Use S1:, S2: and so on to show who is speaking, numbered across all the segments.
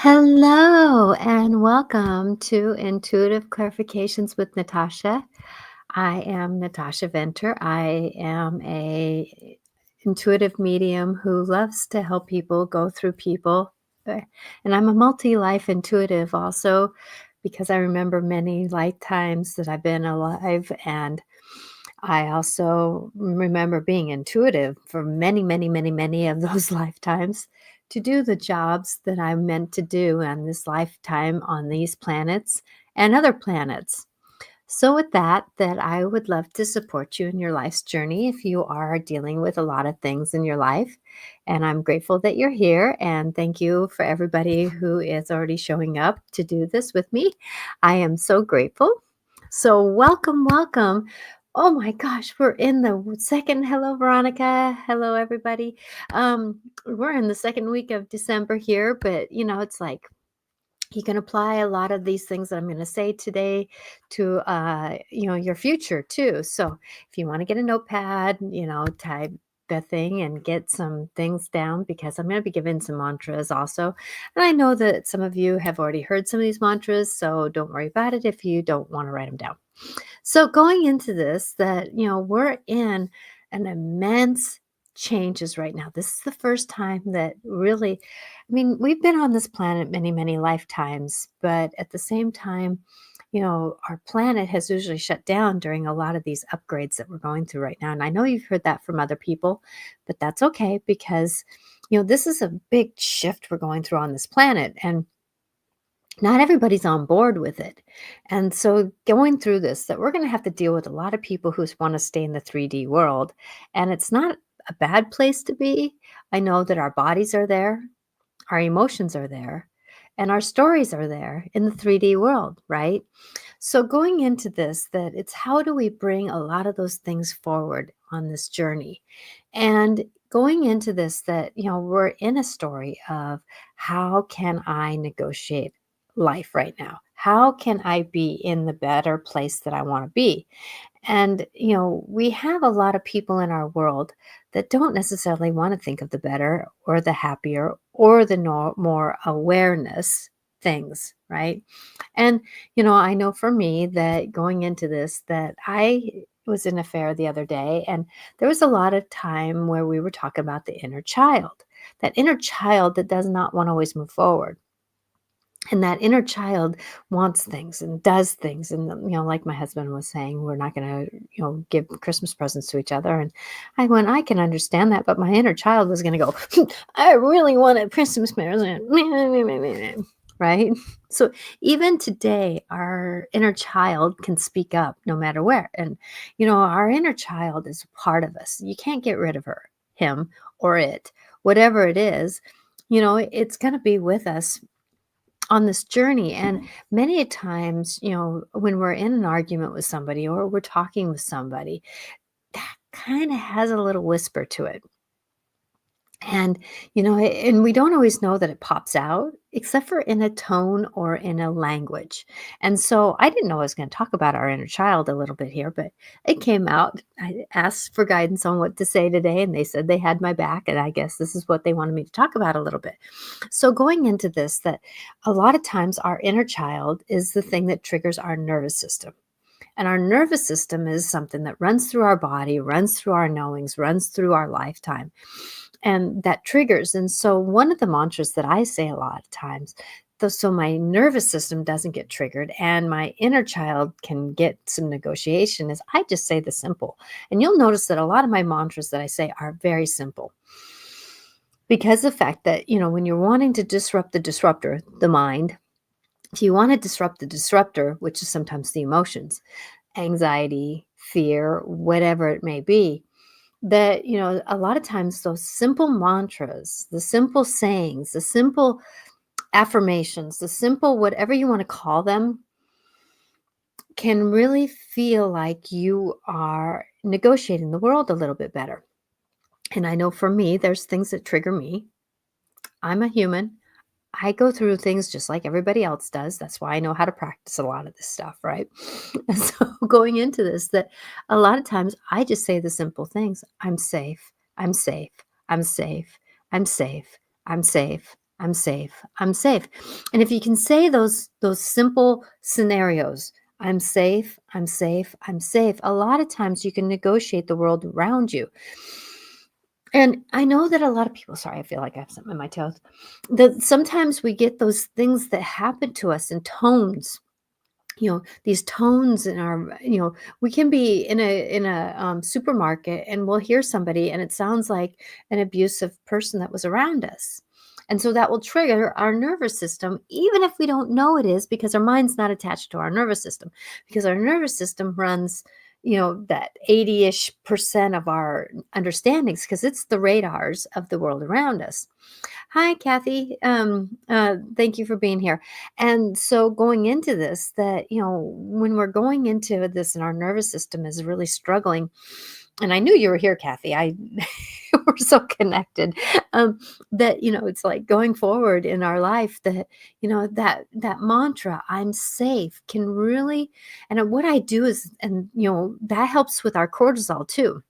S1: Hello and welcome to Intuitive Clarifications with Natasha. I am Natasha Venter. I am a intuitive medium who loves to help people go through people. And I'm a multi-life intuitive also because I remember many lifetimes that I've been alive, and I also remember being intuitive for many, many, many, many of those lifetimes to do the jobs that I'm meant to do in this lifetime on these planets and other planets. So with that I would love to support you in your life's journey if you are dealing with a lot of things in your life. And I'm grateful that you're here, and thank you for everybody who is already showing up to do this with me. I am so grateful. So welcome, welcome. Oh my gosh, we're in the second. Hello, Veronica. Hello, everybody. We're in the second week of December here, but it's like you can apply a lot of these things that I'm going to say today to your future too. So if you want to get a notepad, type the thing and get some things down, because I'm going to be giving some mantras also. And I know that some of you have already heard some of these mantras, so don't worry about it if you don't want to write them down. So going into this, that we're in an immense changes right now. This is the first time that really, we've been on this planet many, many lifetimes, but at the same time, our planet has usually shut down during a lot of these upgrades that we're going through right now. And I know you've heard that from other people, but that's okay, because this is a big shift we're going through on this planet, and not everybody's on board with it. And so going through this, that we're going to have to deal with a lot of people who want to stay in the 3D world. And it's not a bad place to be. I know that our bodies are there, our emotions are there, and our stories are there in the 3D world, right? So going into this, that it's how do we bring a lot of those things forward on this journey? And going into this, that, we're in a story of how can I negotiate life right now? How can I be in the better place that I want to be? And, we have a lot of people in our world that don't necessarily want to think of the better or the happier or the more awareness things, right? And, I know for me that going into this, that I was in a fair the other day, and there was a lot of time where we were talking about the that inner child that does not want to always move forward. And that inner child wants things and does things. And, like my husband was saying, we're not going to, give Christmas presents to each other. And I went, I can understand that. But my inner child was going to go, I really want a Christmas present. Right? So even today, our inner child can speak up no matter where. And, our inner child is part of us. You can't get rid of her, him, or it, whatever it is. It's going to be with us on this journey. And many a times, when we're in an argument with somebody or we're talking with somebody, that kind of has a little whisper to it. And, and we don't always know that it pops out, except for in a tone or in a language. And so I didn't know I was going to talk about our inner child a little bit here, but it came out. I asked for guidance on what to say today, and they said they had my back. And I guess this is what they wanted me to talk about a little bit. So going into this, that a lot of times our inner child is the thing that triggers our nervous system. And our nervous system is something that runs through our body, runs through our knowings, runs through our lifetime. And that triggers. And so one of the mantras that I say a lot of times, so my nervous system doesn't get triggered and my inner child can get some negotiation, is I just say the simple. And you'll notice that a lot of my mantras that I say are very simple. Because the fact that, when you're wanting to disrupt the disruptor, the mind, if you want to disrupt the disruptor, which is sometimes the emotions, anxiety, fear, whatever it may be, that, a lot of times those simple mantras, the simple sayings, the simple affirmations, the simple whatever you want to call them, can really feel like you are negotiating the world a little bit better. And I know for me, there's things that trigger me. I'm a human. I go through things just like everybody else does. That's why I know how to practice a lot of this stuff, right? And so going into this, that a lot of times I just say the simple things. I'm safe. I'm safe. I'm safe. I'm safe. I'm safe. I'm safe. I'm safe. And if you can say those simple scenarios, I'm safe, I'm safe, I'm safe, a lot of times you can negotiate the world around you. And I know that a lot of people, sorry, I feel like I have something in my toes. That sometimes we get those things that happen to us in tones, these tones in our, we can be in a supermarket and we'll hear somebody and it sounds like an abusive person that was around us. And so that will trigger our nervous system, even if we don't know it is, because our mind's not attached to our nervous system, because our nervous system runs, that 80-ish% of our understandings, because it's the radars of the world around us. Hi, Kathy. Thank you for being here. And so going into this, that, when we're going into this and our nervous system is really struggling, and I knew you were here, Kathy. We're so connected. That, it's like going forward in our life that, that mantra, I'm safe, can really, and what I do is, and, that helps with our cortisol too,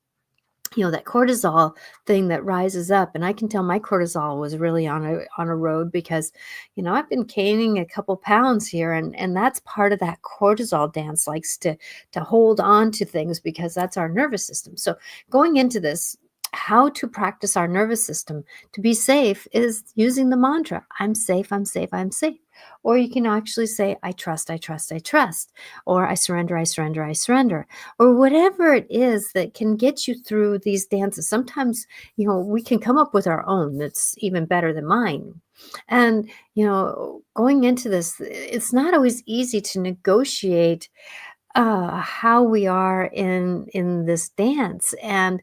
S1: that cortisol thing that rises up. And I can tell my cortisol was really on a road because, I've been gaining a couple pounds here, and that's part of that cortisol dance, likes to hold on to things because that's our nervous system. So going into this, how to practice our nervous system to be safe is using the mantra, I'm safe, I'm safe, I'm safe. Or you can actually say, I trust, I trust, I trust. Or I surrender, I surrender, I surrender. Or whatever it is that can get you through these dances. Sometimes, we can come up with our own that's even better than mine. And, going into this, it's not always easy to negotiate how we are in this dance. And,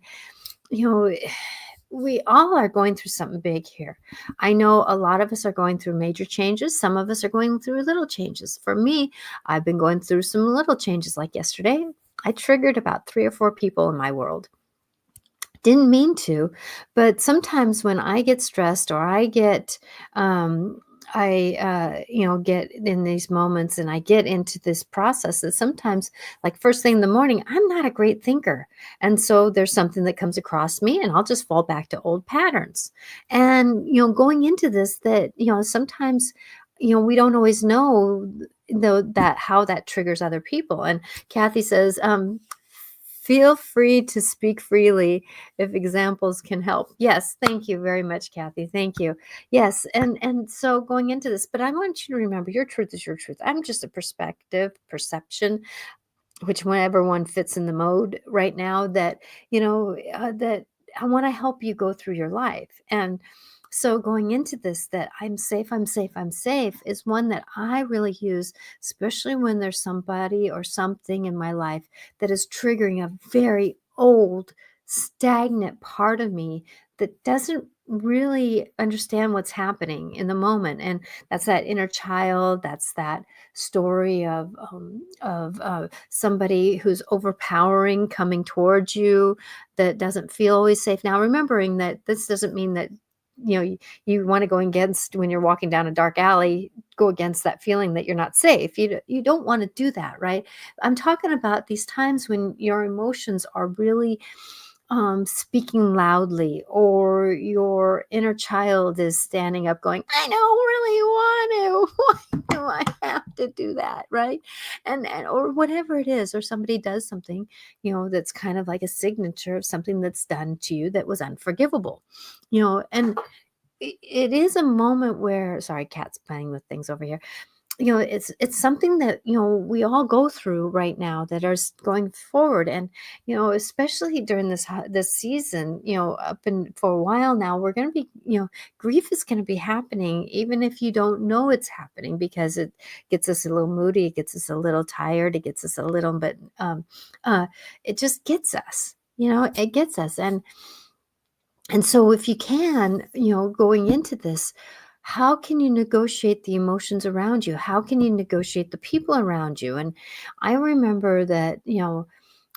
S1: you know, we all are going through something big here. I know a lot of us are going through major changes. Some of us are going through little changes. For me, I've been going through some little changes. Like yesterday, I triggered about 3 or 4 people in my world. Didn't mean to, but sometimes when I get stressed or I get, get in these moments and I get into this process that sometimes, like first thing in the morning, I'm not a great thinker. And so there's something that comes across me and I'll just fall back to old patterns. And, going into this, that, sometimes, we don't always know though that how that triggers other people. And Kathy says, feel free to speak freely if examples can help. Yes, thank you very much, Kathy. Thank you. Yes, and so going into this, but I want you to remember your truth is your truth. I'm just a perception, whichever one fits in the mode right now, that that I want to help you go through your life. And so going into this, that I'm safe, I'm safe, I'm safe, is one that I really use, especially when there's somebody or something in my life that is triggering a very old, stagnant part of me that doesn't really understand what's happening in the moment. And that's that inner child. That's that story of somebody who's overpowering coming towards you, that doesn't feel always safe. Now, remembering that this doesn't mean that you want to go against, when you're walking down a dark alley, go against that feeling that you're not safe. You don't want to do that, right? I'm talking about these times when your emotions are really speaking loudly, or your inner child is standing up going, I don't really want to. Why do I have to do that? Right. And or whatever it is, or somebody does something, that's kind of like a signature of something that's done to you that was unforgivable, and it is a moment where, sorry, cat's playing with things over here. It's something that, we all go through right now, that are going forward. And, especially during this season, up and for a while now, we're going to be, grief is going to be happening, even if you don't know it's happening, because it gets us a little moody, it gets us a little tired, it gets us a little bit, it just gets us, it gets us. And so if you can, going into this, how can you negotiate the emotions around you? How can you negotiate the people around you? And I remember that,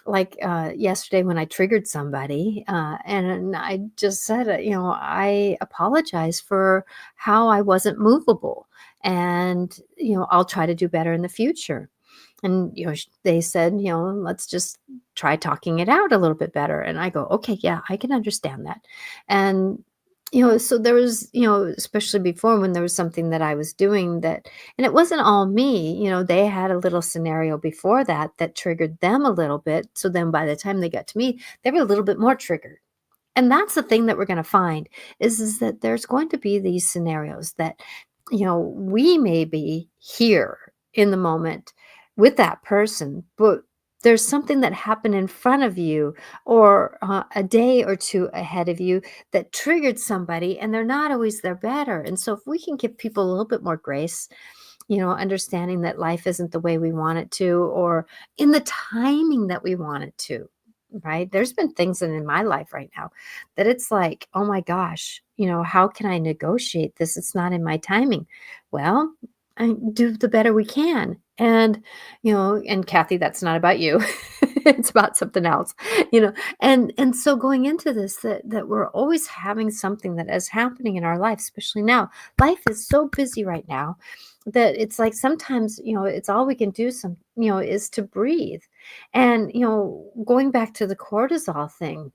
S1: like yesterday when I triggered somebody, and I just said, I apologize for how I wasn't movable. And, I'll try to do better in the future. And, they said, let's just try talking it out a little bit better. And I go, okay, yeah, I can understand that. And So there was, especially before when there was something that I was doing that, and it wasn't all me, they had a little scenario before that that triggered them a little bit. So then by the time they got to me, they were a little bit more triggered. And that's the thing that we're going to find is that there's going to be these scenarios that, we may be here in the moment with that person, but there's something that happened in front of you or a day or two ahead of you that triggered somebody, and they're not always their better. And so if we can give people a little bit more grace, understanding that life isn't the way we want it to or in the timing that we want it to, right? There's been things in my life right now that it's like, oh my gosh, how can I negotiate this? It's not in my timing. Well, I do the better we can. And Kathy, that's not about you. It's about something else, you know. And so going into this, that we're always having something that is happening in our life, especially now. Life is so busy right now that it's like sometimes, it's all we can do is to breathe. And, going back to the cortisol thing,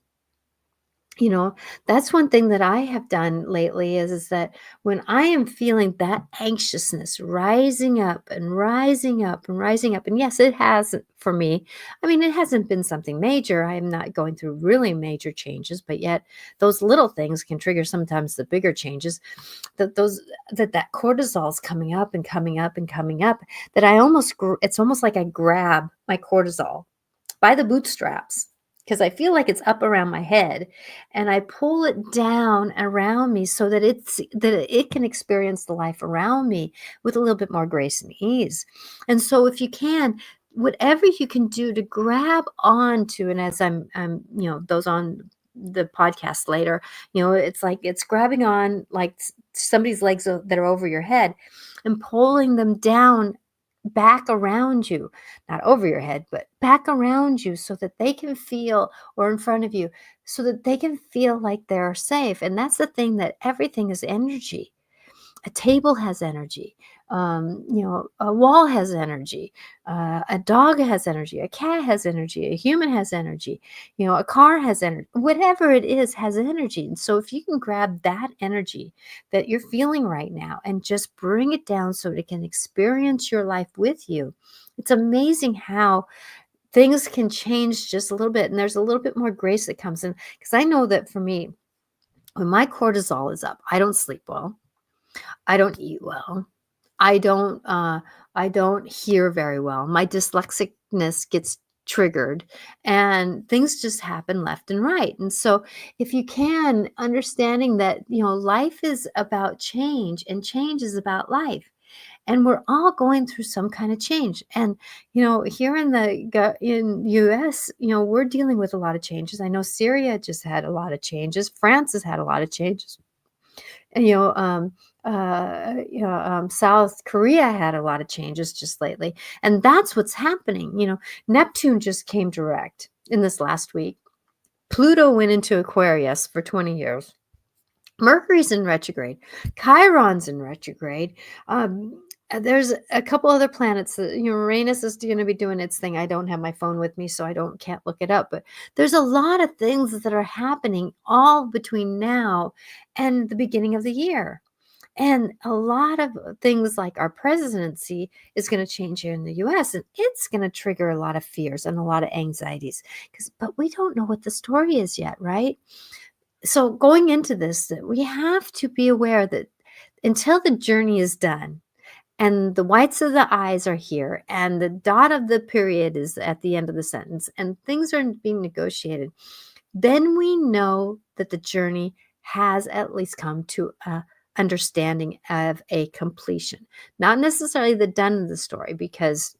S1: you know, that's one thing that I have done lately is that when I am feeling that anxiousness rising up and rising up and rising up, and yes, it has for me. I mean, it hasn't been something major. I'm not going through really major changes, but yet those little things can trigger sometimes the bigger changes. That cortisol is coming up and coming up and coming up. That it's almost like I grab my cortisol by the bootstraps because I feel like it's up around my head and I pull it down around me so that it can experience the life around me with a little bit more grace and ease. And so if you can, whatever you can do to grab onto, and as I'm those on the podcast later, it's like it's grabbing on like somebody's legs that are over your head and pulling them down back around you, not over your head, but back around you so that they can feel, or in front of you, so that they can feel like they're safe. And that's the thing, that everything is energy. A table has energy. A wall has energy. A dog has energy. A cat has energy. A human has energy. A car has energy. Whatever it is has energy. And so if you can grab that energy that you're feeling right now and just bring it down so it can experience your life with you, it's amazing how things can change just a little bit. And there's a little bit more grace that comes in. Because I know that for me, when my cortisol is up, I don't sleep well. I don't eat well. I don't I don't hear very well. My dyslexicness gets triggered and things just happen left and right. And so if you can, understanding that, life is about change and change is about life. And we're all going through some kind of change. And, here in US, we're dealing with a lot of changes. I know Syria just had a lot of changes. France has had a lot of changes. And, South Korea had a lot of changes just lately. And that's what's happening. Neptune just came direct in this last week. Pluto went into Aquarius for 20 years. Mercury's in retrograde. Chiron's in retrograde. There's a couple other planets. Uranus is going to be doing its thing. I don't have my phone with me, so can't look it up. But there's a lot of things that are happening all between now and the beginning of the year. And a lot of things like our presidency is going to change here in the US, and it's going to trigger a lot of fears and a lot of anxieties. But we don't know what the story is yet, right? So going into this, that we have to be aware that until the journey is done and the whites of the eyes are here and the dot of the period is at the end of the sentence and things are being negotiated, then we know that the journey has at least come to a understanding of a completion. Not necessarily the done of the story, because,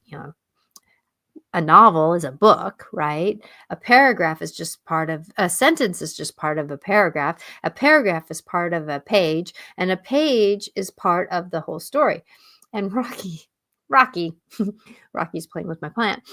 S1: a novel is a book, right? A paragraph is just part of a sentence, is just part of a paragraph. A paragraph is part of a page, and a page is part of the whole story. And Rocky, Rocky's playing with my plant.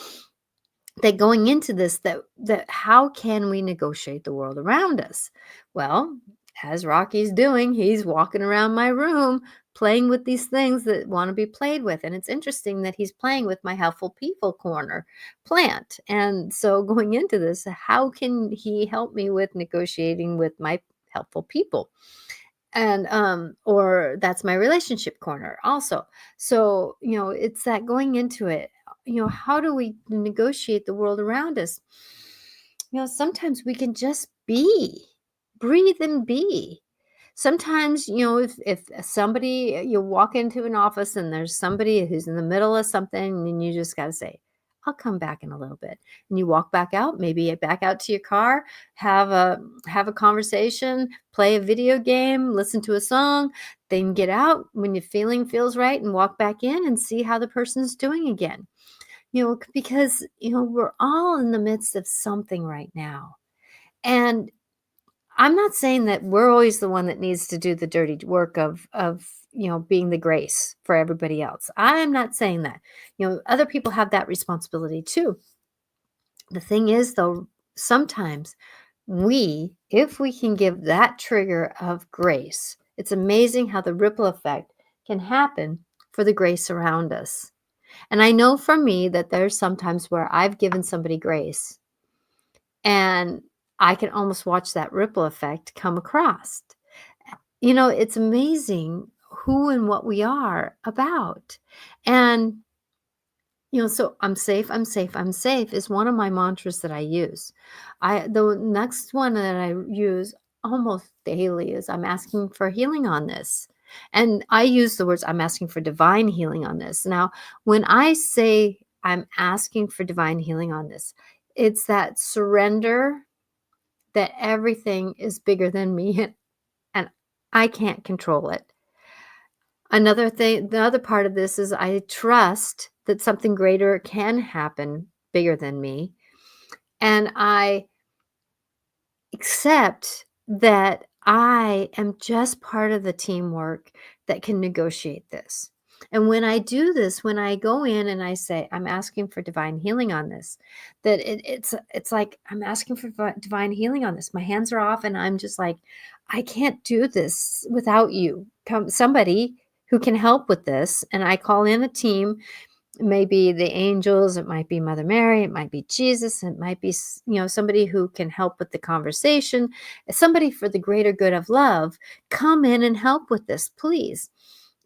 S1: That going into this, that how can we negotiate the world around us? Well, as Rocky's doing, he's walking around my room playing with these things that want to be played with. And it's interesting that he's playing with my helpful people corner plant. And so going into this, how can he help me with negotiating with my helpful people? And or that's my relationship corner also. So, it's that going into it, how do we negotiate the world around us? Sometimes we can just be, breathe and be. Sometimes, if somebody, you walk into an office and there's somebody who's in the middle of something, and you just got to say, I'll come back in a little bit. And you walk back out, maybe back out to your car, have a conversation, play a video game, listen to a song, then get out when your feeling feels right and walk back in and see how the person's doing again. Because, we're all in the midst of something right now. And I'm not saying that we're always the one that needs to do the dirty work of being the grace for everybody else. I'm not saying that. Other people have that responsibility too. The thing is, though, sometimes if we can give that trigger of grace, it's amazing how the ripple effect can happen for the grace around us. And I know for me that there's sometimes where I've given somebody grace and I can almost watch that ripple effect come across. It's amazing who and what we are about. And, so I'm safe, I'm safe, I'm safe is one of my mantras that I use. The next one that I use almost daily is I'm asking for healing on this. And I use the words I'm asking for divine healing on this. Now, when I say I'm asking for divine healing on this, it's that surrender that everything is bigger than me and I can't control it. Another thing, the other part of this is I trust that something greater can happen bigger than me. And I accept that I am just part of the teamwork that can negotiate this. And when I do this, when I go in and I say, I'm asking for divine healing on this, that it's like I'm asking for divine healing on this. My hands are off and I'm just like, I can't do this without you. Come somebody who can help with this. And I call in a team. It may be the angels, it might be Mother Mary, it might be Jesus, it might be, somebody who can help with the conversation, somebody for the greater good of love. Come in and help with this, please.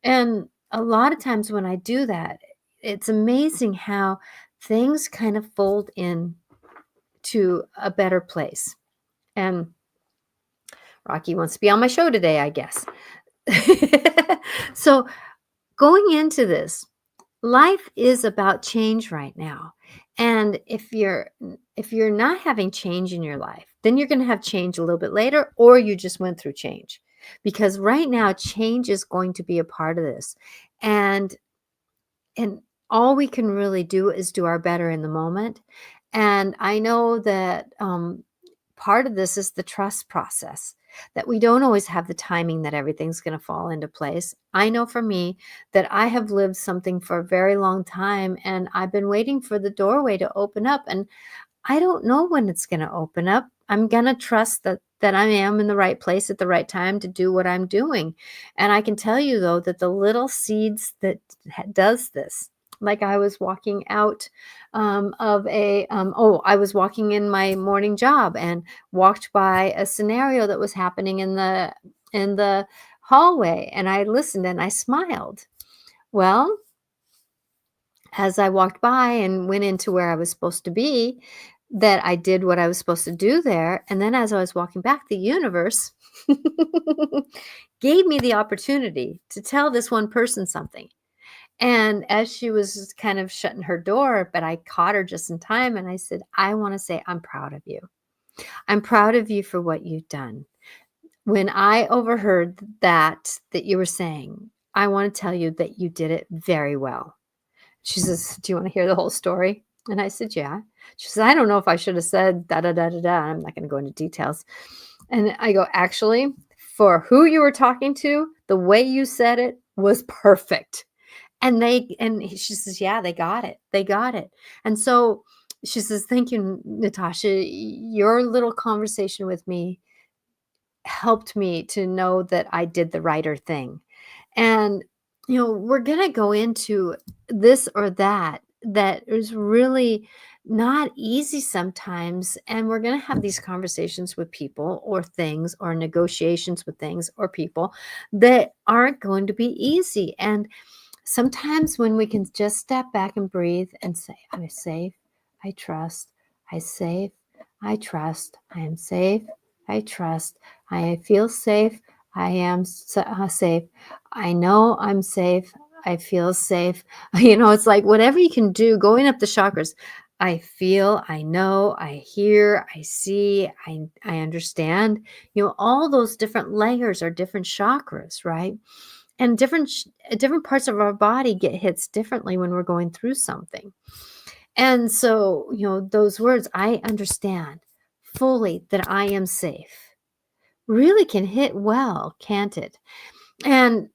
S1: And a lot of times when I do that, it's amazing how things kind of fold in to a better place. And Rocky wants to be on my show today, I guess. So going into this, life is about change right now. And if you're not having change in your life, then you're going to have change a little bit later, or you just went through change. Because right now change is going to be a part of this. And all we can really do is do our better in the moment. And I know that part of this is the trust process, that we don't always have the timing that everything's going to fall into place. I know for me that I have lived something for a very long time and I've been waiting for the doorway to open up, and I don't know when it's going to open up. I'm going to trust that I am in the right place at the right time to do what I'm doing. And I can tell you though that the little seeds that does this, like I was walking out I was walking in my morning job and walked by a scenario that was happening in the hallway, and I listened and I smiled. Well, as I walked by and went into where I was supposed to be, that I did what I was supposed to do there. And then as I was walking back, the universe gave me the opportunity to tell this one person something. And as she was kind of shutting her door, but I caught her just in time and I said, I want to say, I'm proud of you. I'm proud of you for what you've done. When I overheard that you were saying, I want to tell you that you did it very well. She says, do you want to hear the whole story? And I said, yeah. She says, I don't know if I should have said da da da da da. I'm not going to go into details. And I go, actually, for who you were talking to, the way you said it was perfect. And she says, yeah, they got it. They got it. And so she says, thank you, Natasha. Your little conversation with me helped me to know that I did the righter thing. And, we're going to go into this or that is really not easy sometimes. And we're going to have these conversations with people or things or negotiations with things or people that aren't going to be easy. And sometimes when we can just step back and breathe and say, I'm safe, I trust, I safe, I trust, I am safe, I trust, I feel safe, I am safe, I know I'm safe, I feel safe. It's like whatever you can do, going up the chakras. I feel, I know, I hear, I see, I understand. All those different layers are different chakras, right? And different parts of our body get hits differently when we're going through something. And so, those words, I understand fully that I am safe, really can hit well, can't it? And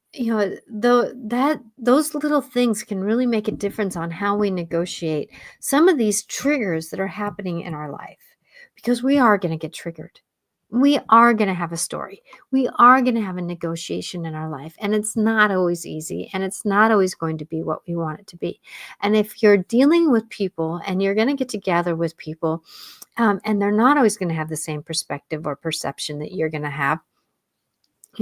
S1: those little things can really make a difference on how we negotiate some of these triggers that are happening in our life, because we are going to get triggered. We are going to have a story. We are going to have a negotiation in our life, and it's not always easy, and it's not always going to be what we want it to be. And if you're dealing with people and you're going to get together with people, and they're not always going to have the same perspective or perception that you're going to have,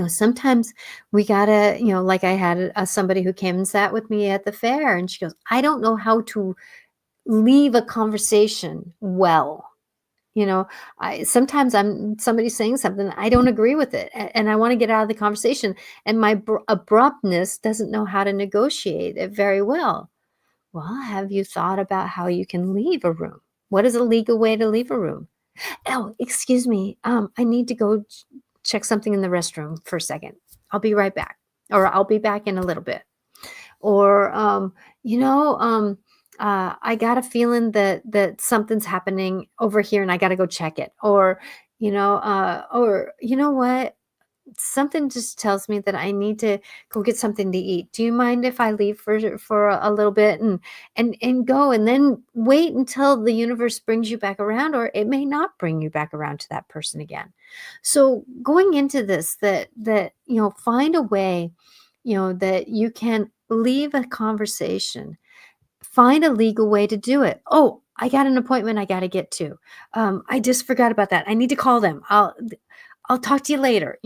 S1: sometimes we gotta, like I had somebody who came and sat with me at the fair, and she goes, I don't know how to leave a conversation well. Sometimes I'm somebody saying something, I don't agree with it, and I want to get out of the conversation, and my abruptness doesn't know how to negotiate it very well. Well, have you thought about how you can leave a room? What is a legal way to leave a room? Oh, excuse me. I need to go check something in the restroom for a second. I'll be right back. Or I'll be back in a little bit. Or, I got a feeling that something's happening over here and I got to go check it. Or you know what? Something just tells me that I need to go get something to eat. Do you mind if I leave for a little bit and go, and then wait until the universe brings you back around, or it may not bring you back around to that person again. So going into this, that find a way, that you can leave a conversation. Find a legal way to do it. Oh, I got an appointment I got to get to. I just forgot about that. I need to call them. I'll talk to you later.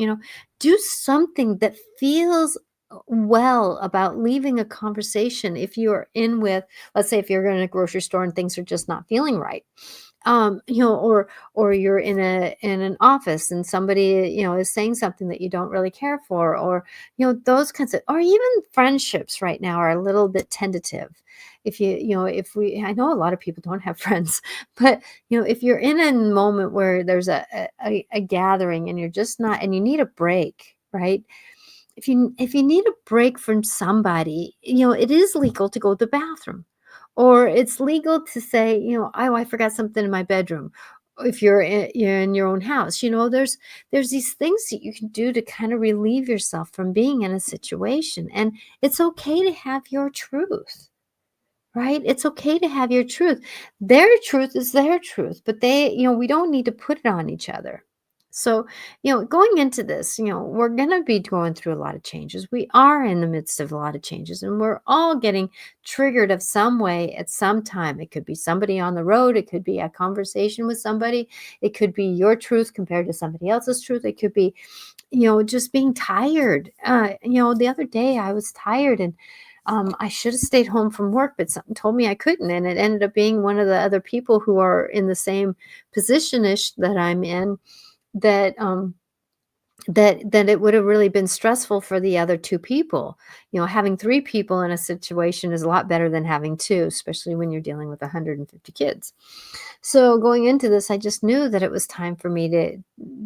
S1: Do something that feels well about leaving a conversation. If you're in with, let's say, if you're in a grocery store and things are just not feeling right, or you're in an office and somebody, is saying something that you don't really care for, or, those kinds of, or even friendships right now are a little bit tentative. If I know a lot of people don't have friends, but, if you're in a moment where there's a gathering and you're just not, and you need a break, right? If you need a break from somebody, it is legal to go to the bathroom, or it's legal to say, oh, I forgot something in my bedroom. If you're in your own house, there's these things that you can do to kind of relieve yourself from being in a situation, and it's okay to have your truth. Right? It's okay to have your truth. Their truth is their truth, but we don't need to put it on each other. So, going into this, we're going to be going through a lot of changes. We are in the midst of a lot of changes, and we're all getting triggered of some way at some time. It could be somebody on the road. It could be a conversation with somebody. It could be your truth compared to somebody else's truth. It could be, just being tired. The other day I was tired, and I should have stayed home from work, but something told me I couldn't. And it ended up being one of the other people who are in the same position-ish that I'm in, that that it would have really been stressful for the other two people. Having three people in a situation is a lot better than having two, especially when you're dealing with 150 kids. So going into this, I just knew that it was time for me to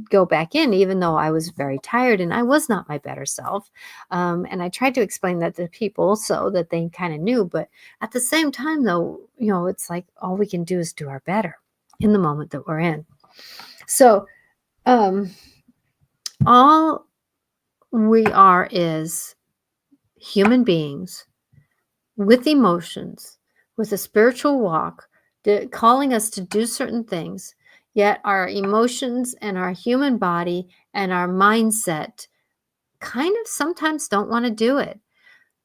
S1: go back in, even though I was very tired and I was not my better self. And I tried to explain that to people so that they kind of knew. But at the same time, though, it's like all we can do is do our better in the moment that we're in. So all we are is human beings with emotions, with a spiritual walk, calling us to do certain things, yet our emotions and our human body and our mindset kind of sometimes don't want to do it.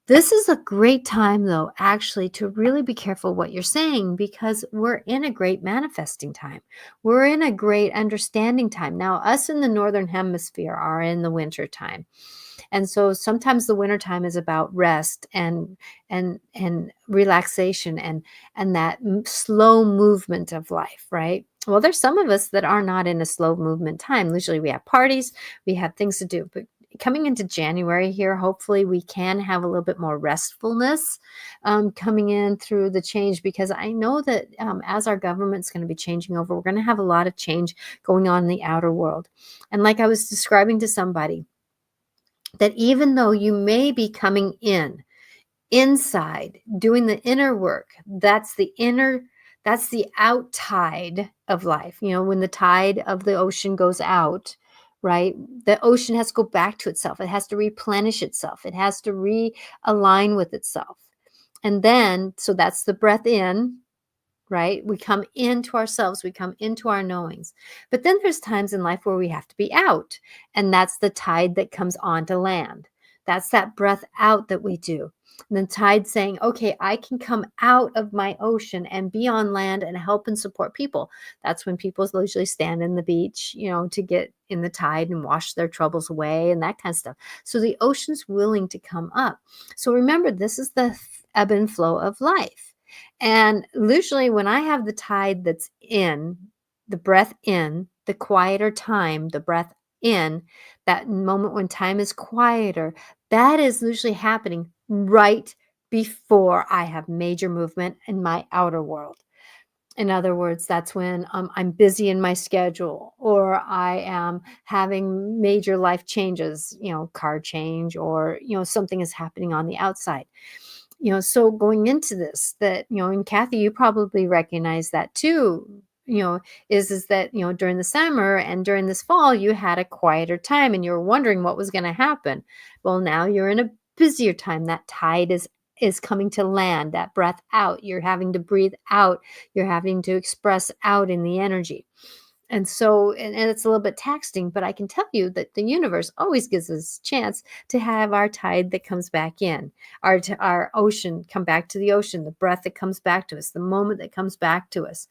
S1: This is a great time, though, actually, to really be careful what you're saying, because we're in a great manifesting time. We're in a great understanding time. Now, us in the Northern Hemisphere are in the winter time. And so sometimes the winter time is about rest and relaxation and that slow movement of life, right? Well, there's some of us that are not in a slow movement time. Usually we have parties, we have things to do, but coming into January here, hopefully we can have a little bit more restfulness coming in through the change, because I know that as our government's going to be changing over, we're going to have a lot of change going on in the outer world. And like I was describing to somebody, that even though you may be coming inside, doing the inner work, that's the out tide of life. When the tide of the ocean goes out, right? The ocean has to go back to itself. It has to replenish itself. It has to realign with itself. And then, so that's the breath in, right? We come into ourselves, we come into our knowings. But then there's times in life where we have to be out, and that's the tide that comes onto land. That's that breath out that we do. And the tide saying, okay, I can come out of my ocean and be on land and help and support people. That's when people usually stand in the beach, to get in the tide and wash their troubles away and that kind of stuff. So the ocean's willing to come up. So remember, this is the ebb and flow of life. And usually when I have the tide that's in, the breath in, the quieter time, the breath in, that moment when time is quieter, that is usually happening right before I have major movement in my outer world. In other words, that's when I'm busy in my schedule, or I am having major life changes, car change, or, something is happening on the outside. So going into this, that, and Kathy, you probably recognize that too, is that, during the summer and during this fall, you had a quieter time and you were wondering what was going to happen. Well, now you're in a busier time. That tide is coming to land, that breath out. You're having to breathe out. You're having to express out in the energy. And so, and it's a little bit taxing, but I can tell you that the universe always gives us a chance to have our tide that comes back in, our ocean come back to the ocean, the breath that comes back to us, the moment that comes back to us.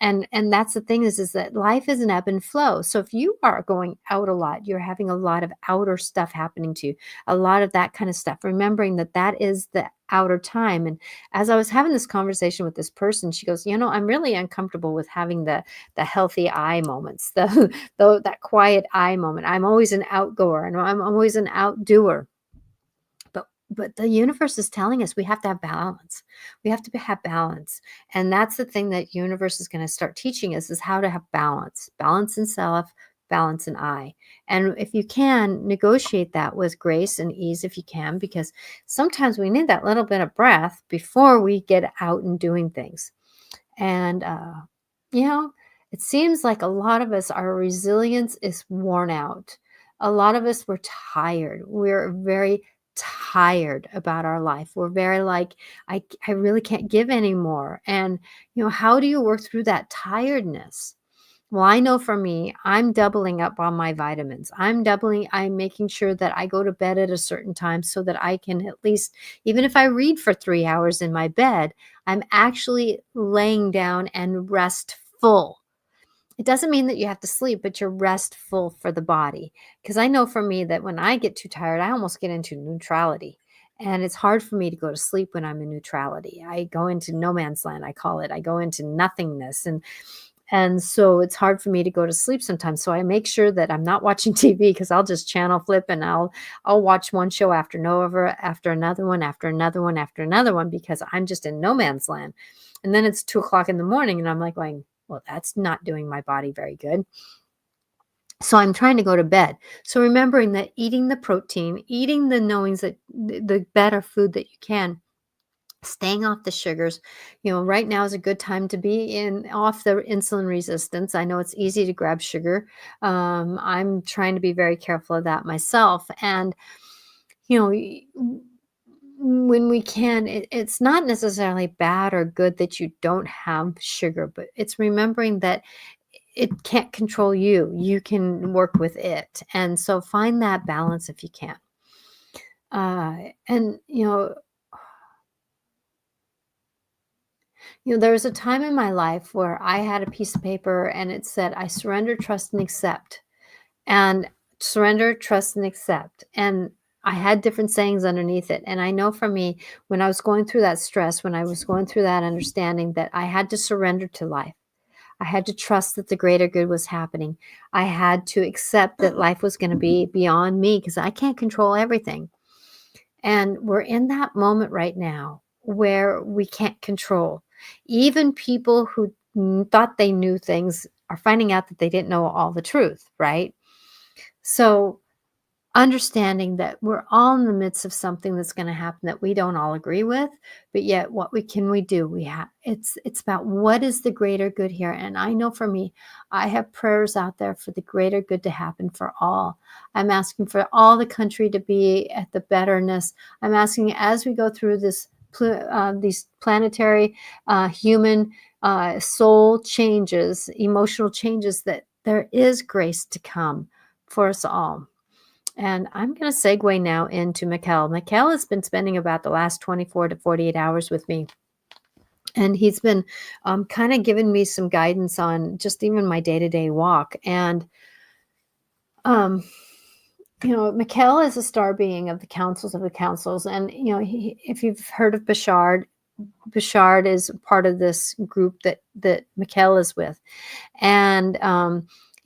S1: And that's the thing is that life is an ebb and flow. So if you are going out a lot, you're having a lot of outer stuff happening to you, a lot of that kind of stuff, remembering that that is the outer time. And as I was having this conversation with this person, she goes, I'm really uncomfortable with having the healthy I moments, that quiet I moment. I'm always an outgoer and I'm always an outdoer. But the universe is telling us we have to have balance. We have to have balance. And that's the thing that universe is going to start teaching us, is how to have balance. Balance in self, balance in I. And if you can, negotiate that with grace and ease if you can, because sometimes we need that little bit of breath before we get out and doing things. And, it seems like a lot of us, our resilience is worn out. A lot of us, we're tired. We're very tired about our life. We're very like, I really can't give anymore. And, how do you work through that tiredness? Well, I know for me, I'm doubling up on my vitamins. I'm making sure that I go to bed at a certain time so that I can at least, even if I read for 3 hours in my bed, I'm actually laying down and restful. It doesn't mean that you have to sleep, but you're restful for the body. Because I know for me that when I get too tired, I almost get into neutrality. And it's hard for me to go to sleep when I'm in neutrality. I go into no man's land, I call it. I go into nothingness. And so it's hard for me to go to sleep sometimes. So I make sure that I'm not watching TV, because I'll just channel flip and I'll watch one show after another, after another one, after another one, after another one, because I'm just in no man's land. And then it's 2:00 in the morning and I'm like going, well, that's not doing my body very good. So I'm trying to go to bed. So remembering that eating the protein, eating the knowings that the better food that you can, staying off the sugars, right now is a good time to be off the insulin resistance. I know it's easy to grab sugar. I'm trying to be very careful of that myself. And, when we can, it's not necessarily bad or good that you don't have sugar, but it's remembering that it can't control you. You can work with it. And so find that balance if you can. And there was a time in my life where I had a piece of paper and it said, "I surrender, trust, and accept." And surrender, trust, and accept. And I had different sayings underneath it. And I know for me, when I was going through that stress, when I was going through that understanding that I had to surrender to life, I had to trust that the greater good was happening. I had to accept that life was going to be beyond me because I can't control everything. And we're in that moment right now where we can't control. Even people who thought they knew things are finding out that they didn't know all the truth, right? So understanding that we're all in the midst of something that's going to happen that we don't all agree with, but yet what we do? We have it's about what is the greater good here. And I know for me, I have prayers out there for the greater good to happen for all. I'm asking for all the country to be at the betterness. I'm asking as we go through these planetary human soul changes, emotional changes, that there is grace to come for us all. And I'm going to segue now into Mikael. Mikael has been spending about the last 24 to 48 hours with me. And he's been kind of giving me some guidance on just even my day-to-day walk. And, Mikael is a star being of the councils of the councils. And, if you've heard of Bashard, Bashard is part of this group that Mikael is with. And,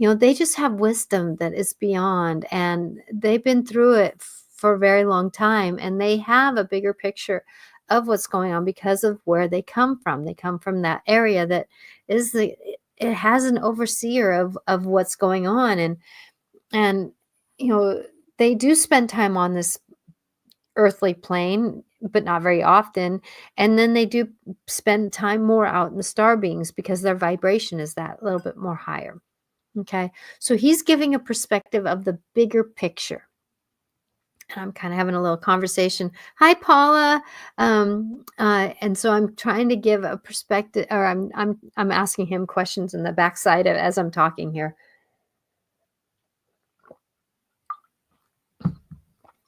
S1: they just have wisdom that is beyond, and they've been through it for a very long time, and they have a bigger picture of what's going on because of where they come from. They come from that area that it has an overseer of what's going on. And, you know, they do spend time on this earthly plane, but not very often. And then they do spend time more out in the star beings because their vibration is that little bit more higher. Okay. So he's giving a perspective of the bigger picture. And I'm kind of having a little conversation. Hi, Paula. And so I'm trying to give a perspective, or I'm asking him questions in the backside of as I'm talking here.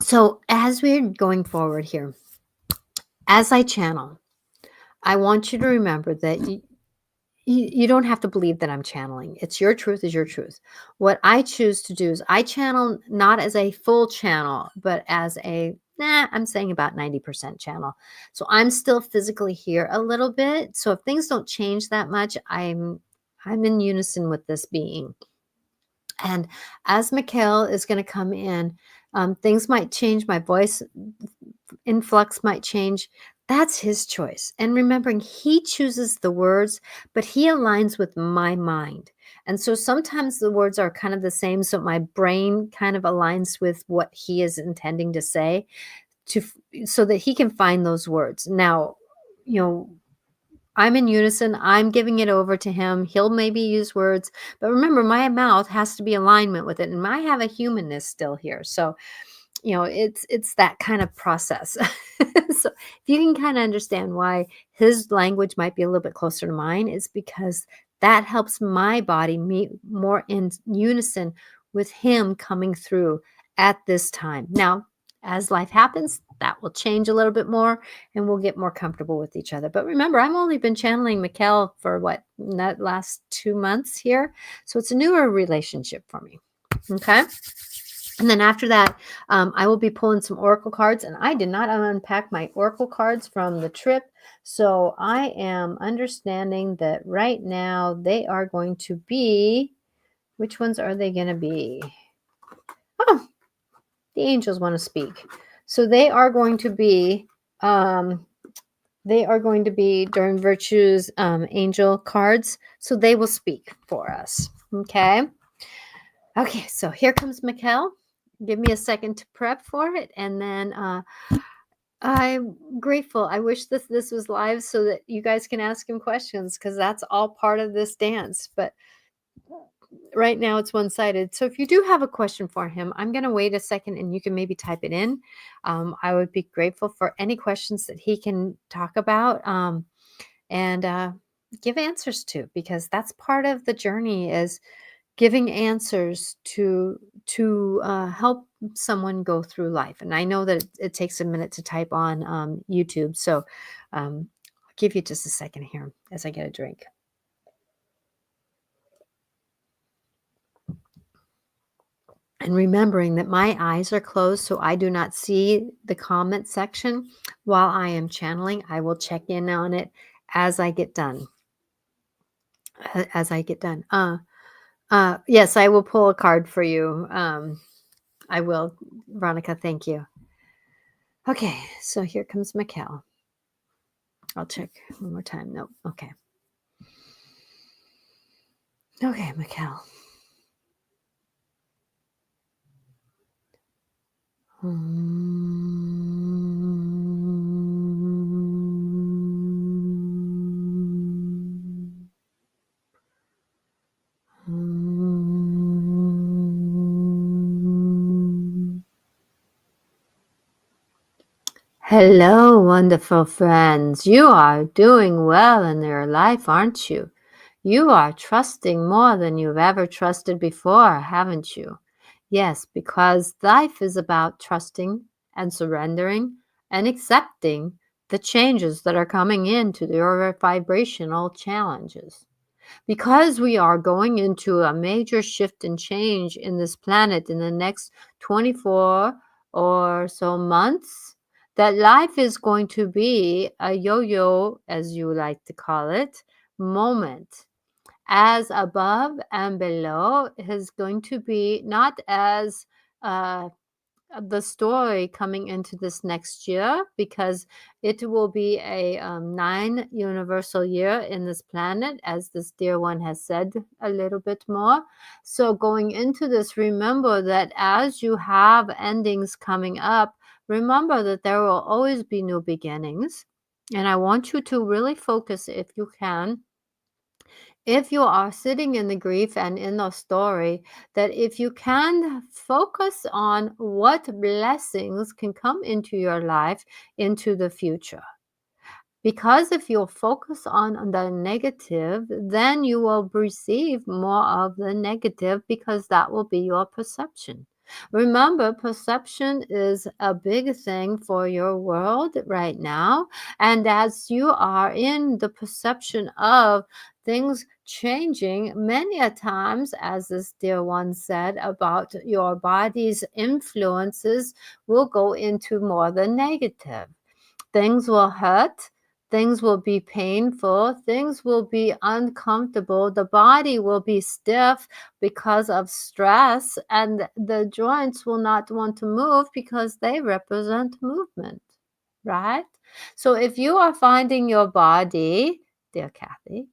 S1: So as we're going forward here, as I channel, I want you to remember that you don't have to believe that I'm channeling. It's your truth is your truth. What I choose to do is I channel not as a full channel, but as I'm saying about 90% channel. So I'm still physically here a little bit. So if things don't change that much, I'm in unison with this being. And as Mikael is going to come in, things might change. My voice influx might change. That's his choice. And remembering he chooses the words, but he aligns with my mind. And so sometimes the words are kind of the same. So my brain kind of aligns with what he is intending to say so that he can find those words. Now, I'm in unison. I'm giving it over to him. He'll maybe use words, but remember, my mouth has to be alignment with it. And I have a humanness still here. So, it's that kind of process. So if you can kind of understand why his language might be a little bit closer to mine, is because that helps my body meet more in unison with him coming through at this time. Now, as life happens, that will change a little bit more and we'll get more comfortable with each other. But remember, I've only been channeling Mikael for that last 2 months here. So it's a newer relationship for me. Okay. And then after that, I will be pulling some oracle cards, and I did not unpack my oracle cards from the trip. So I am understanding that right now they are going to be, which ones are they going to be? Oh, the angels want to speak. So they are going to be, During Virtue's angel cards. So they will speak for us. Okay. Okay. So here comes Mikael. Give me a second to prep for it, and then I'm grateful. I wish this was live so that you guys can ask him questions, because that's all part of this dance. But right now it's one-sided. So if you do have a question for him, I'm going to wait a second and you can maybe type it in. I would be grateful for any questions that he can talk about and give answers to, because that's part of the journey, is giving answers to help someone go through life. And I know that it takes a minute to type on YouTube, so I'll give you just a second here as I get a drink. And remembering that my eyes are closed, so I do not see the comment section while I am channeling. I will check in on it as I get done. Yes, I will pull a card for you. I will, Veronica. Thank you. Okay, so here comes Mikael. I'll check one more time. Nope. Okay. Okay, Mikael. Hello, wonderful friends. You are doing well in your life, aren't you? You are trusting more than you've ever trusted before, haven't you? Yes, because life is about trusting and surrendering and accepting the changes that are coming into your vibrational challenges. Because we are going into a major shift and change in this planet in the next 24 or so months, that life is going to be a yo-yo, as you like to call it, moment. As above and below is going to be not as the story coming into this next year, because it will be a 9 universal year in this planet, as this dear one has said a little bit more. So going into this, remember that as you have endings coming up, remember that there will always be new beginnings. And I want you to really focus, if you can, if you are sitting in the grief and in the story, that if you can focus on what blessings can come into your life into the future. Because if you'll focus on the negative, then you will receive more of the negative, because that will be your perception. Remember, perception is a big thing for your world right now. And as you are in the perception of things changing, many a times, as this dear one said, about your body's influences will go into more the negative. Things will hurt. Things will be painful. Things will be uncomfortable. The body will be stiff because of stress, and the joints will not want to move because they represent movement, right? So if you are finding your body, dear Kathy,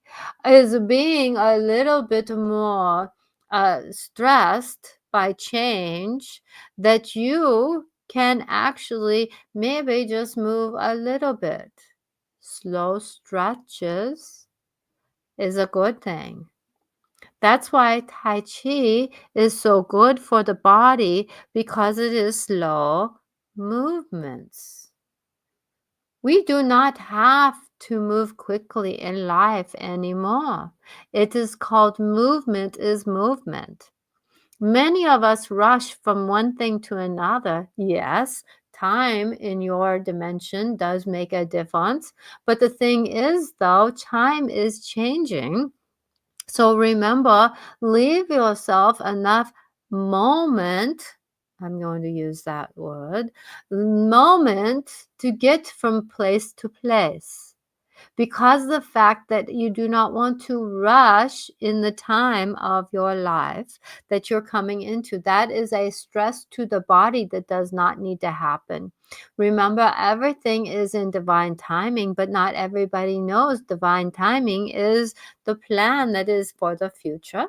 S1: is being a little bit more stressed by change, that you can actually maybe just move a little bit. Slow stretches is a good thing. That's why Tai Chi is so good for the body, because it is slow movements. We do not have to move quickly in life anymore. It is called movement is movement. Many of us rush from one thing to another. Yes, time in your dimension does make a difference. But the thing is, though, time is changing. So remember, leave yourself enough moment. I'm going to use that word, moment, to get from place to place. Because the fact that you do not want to rush in the time of your life that you're coming into, that is a stress to the body that does not need to happen. Remember, everything is in divine timing, but not everybody knows divine timing is the plan that is for the future.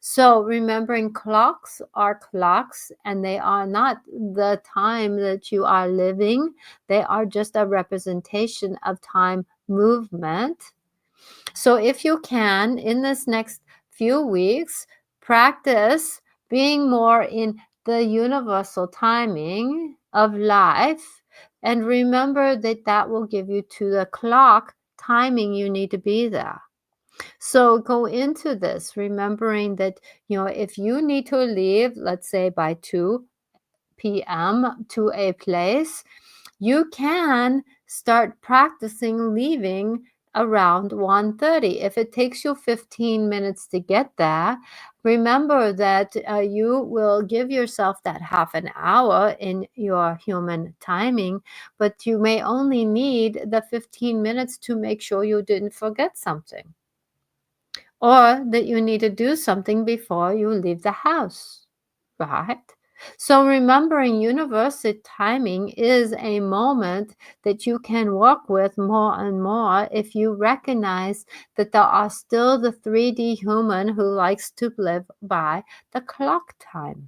S1: So remembering, clocks are clocks, and they are not the time that you are living. They are just a representation of time movement. So if you can, in this next few weeks, practice being more in the universal timing of life, and remember that that will give you to the clock timing you need to be there. So go into this remembering that, if you need to leave, let's say by 2 p.m. to a place, you can start practicing leaving around 1:30. If it takes you 15 minutes to get there, remember that you will give yourself that half an hour in your human timing, but you may only need the 15 minutes to make sure you didn't forget something or that you need to do something before you leave the house, right? So remembering universal timing is a moment that you can work with more and more if you recognize that there are still the 3D human who likes to live by the clock time.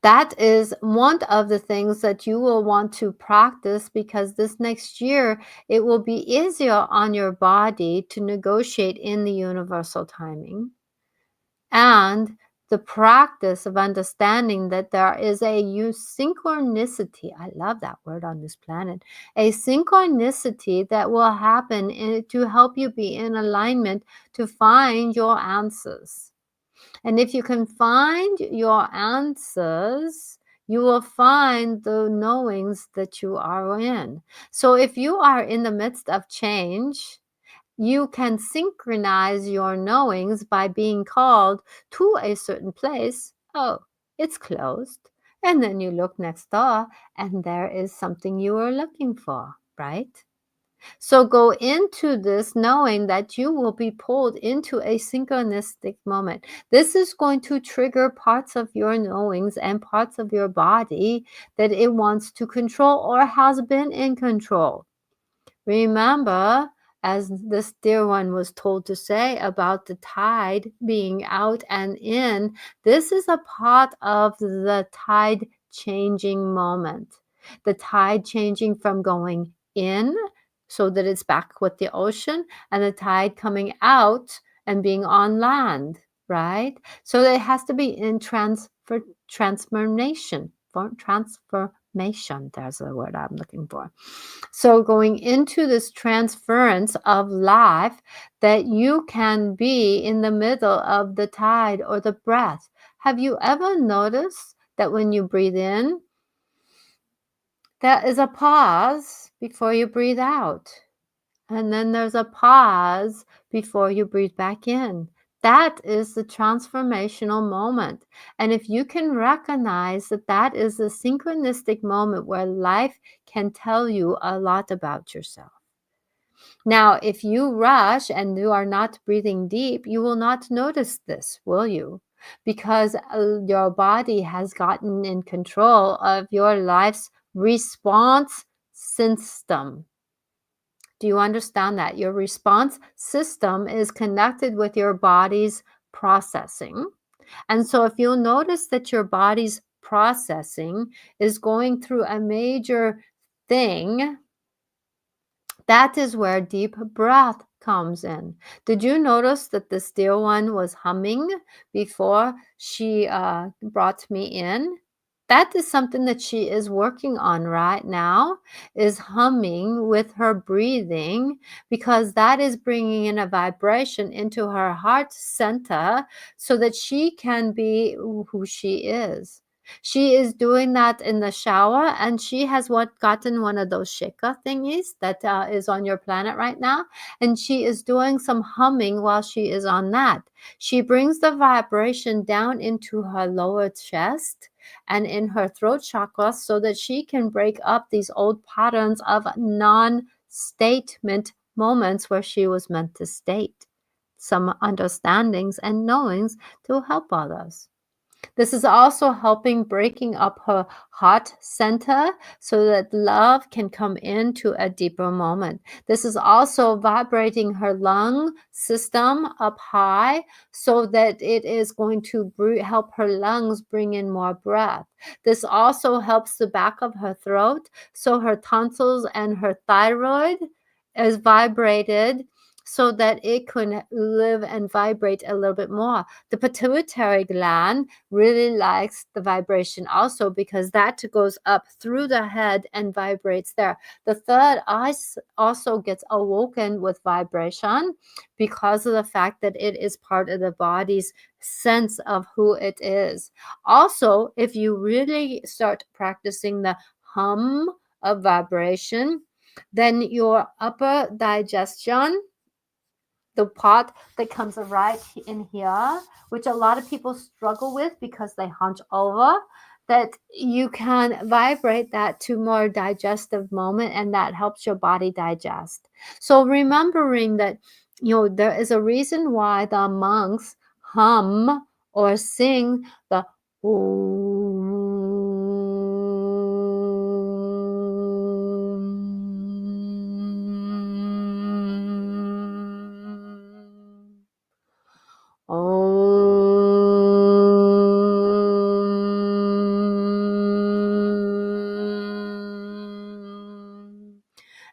S1: That is one of the things that you will want to practice because this next year it will be easier on your body to negotiate in the universal timing. And the practice of understanding that there is a synchronicity, I love that word on this planet, a synchronicity that will happen to help you be in alignment to find your answers. And if you can find your answers, you will find the knowings that you are in. So if you are in the midst of change, you can synchronize your knowings by being called to a certain place. Oh, it's closed. And then you look next door and there is something you were looking for, right? So go into this knowing that you will be pulled into a synchronistic moment. This is going to trigger parts of your knowings and parts of your body that it wants to control or has been in control. Remember, as this dear one was told to say about the tide being out and in, this is a part of the tide changing moment. The tide changing from going in so that it's back with the ocean and the tide coming out and being on land, right? So it has to be in transformation. Transformation, there's the word I'm looking for. So going into this transference of life that you can be in the middle of the tide or the breath. Have you ever noticed that when you breathe in, there is a pause before you breathe out? And then there's a pause before you breathe back in. That is the transformational moment. And if you can recognize that that is a synchronistic moment where life can tell you a lot about yourself. Now, if you rush and you are not breathing deep, you will not notice this, will you? Because your body has gotten in control of your life's response system. Do you understand that? Your response system is connected with your body's processing. And so if you'll notice that your body's processing is going through a major thing, that is where deep breath comes in. Did you notice that the dear one was humming before she brought me in? That is something that she is working on right now, is humming with her breathing, because that is bringing in a vibration into her heart center so that she can be who she is. She is doing that in the shower, and she has gotten one of those shaker thingies that is on your planet right now, and she is doing some humming while she is on that. She brings the vibration down into her lower chest and in her throat chakra so that she can break up these old patterns of non-statement moments where she was meant to state some understandings and knowings to help others. This is also helping breaking up her heart center so that love can come into a deeper moment. This is also vibrating her lung system up high so that it is going to help her lungs bring in more breath. This also helps the back of her throat, so her tonsils and her thyroid is vibrated so that it can live and vibrate a little bit more. The pituitary gland really likes the vibration also, because that goes up through the head and vibrates there. The third eye also gets awoken with vibration because of the fact that it is part of the body's sense of who it is. Also, if you really start practicing the hum of vibration, then your upper digestion, the part that comes right in here, which a lot of people struggle with because they hunch over, that you can vibrate that to more digestive moment, and that helps your body digest. So remembering that, there is a reason why the monks hum or sing the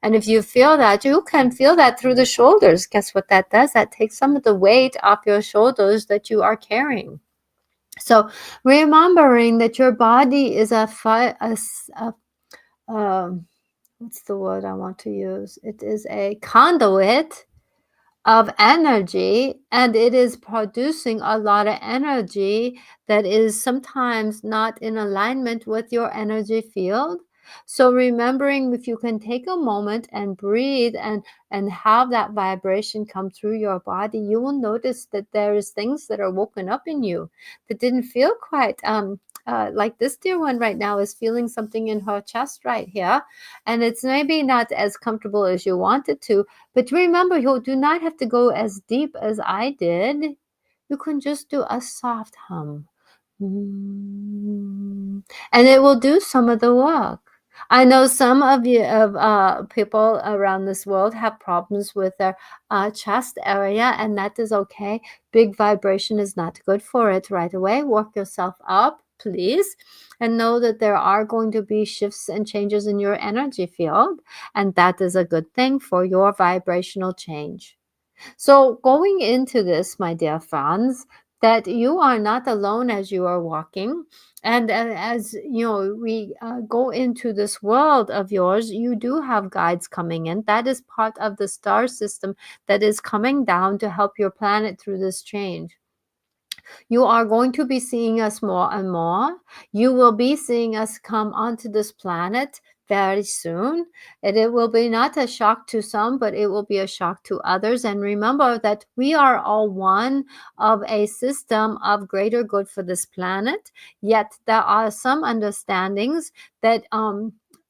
S1: And if you feel that, you can feel that through the shoulders. Guess what that does? That takes some of the weight off your shoulders that you are carrying. So remembering that your body is what's the word I want to use? It is a conduit of energy, and it is producing a lot of energy that is sometimes not in alignment with your energy field. So remembering, if you can take a moment and breathe and have that vibration come through your body, you will notice that there is things that are woken up in you that didn't feel quite like this dear one right now is feeling something in her chest right here, and it's maybe not as comfortable as you want it to. But remember, you do not have to go as deep as I did. You can just do a soft hum. And it will do some of the work. I know some of people around this world have problems with their chest area, and that is okay. Big vibration is not good for it right away. Work yourself up, please, and know that there are going to be shifts and changes in your energy field, and that is a good thing for your vibrational change. So going into this, my dear friends, that you are not alone as you are walking. And as we go into this world of yours, you do have guides coming in. That is part of the star system that is coming down to help your planet through this change. You are going to be seeing us more and more. You will be seeing us come onto this planet very soon. And it will be not a shock to some, but it will be a shock to others. And remember that we are all one of a system of greater good for this planet. Yet there are some understandings that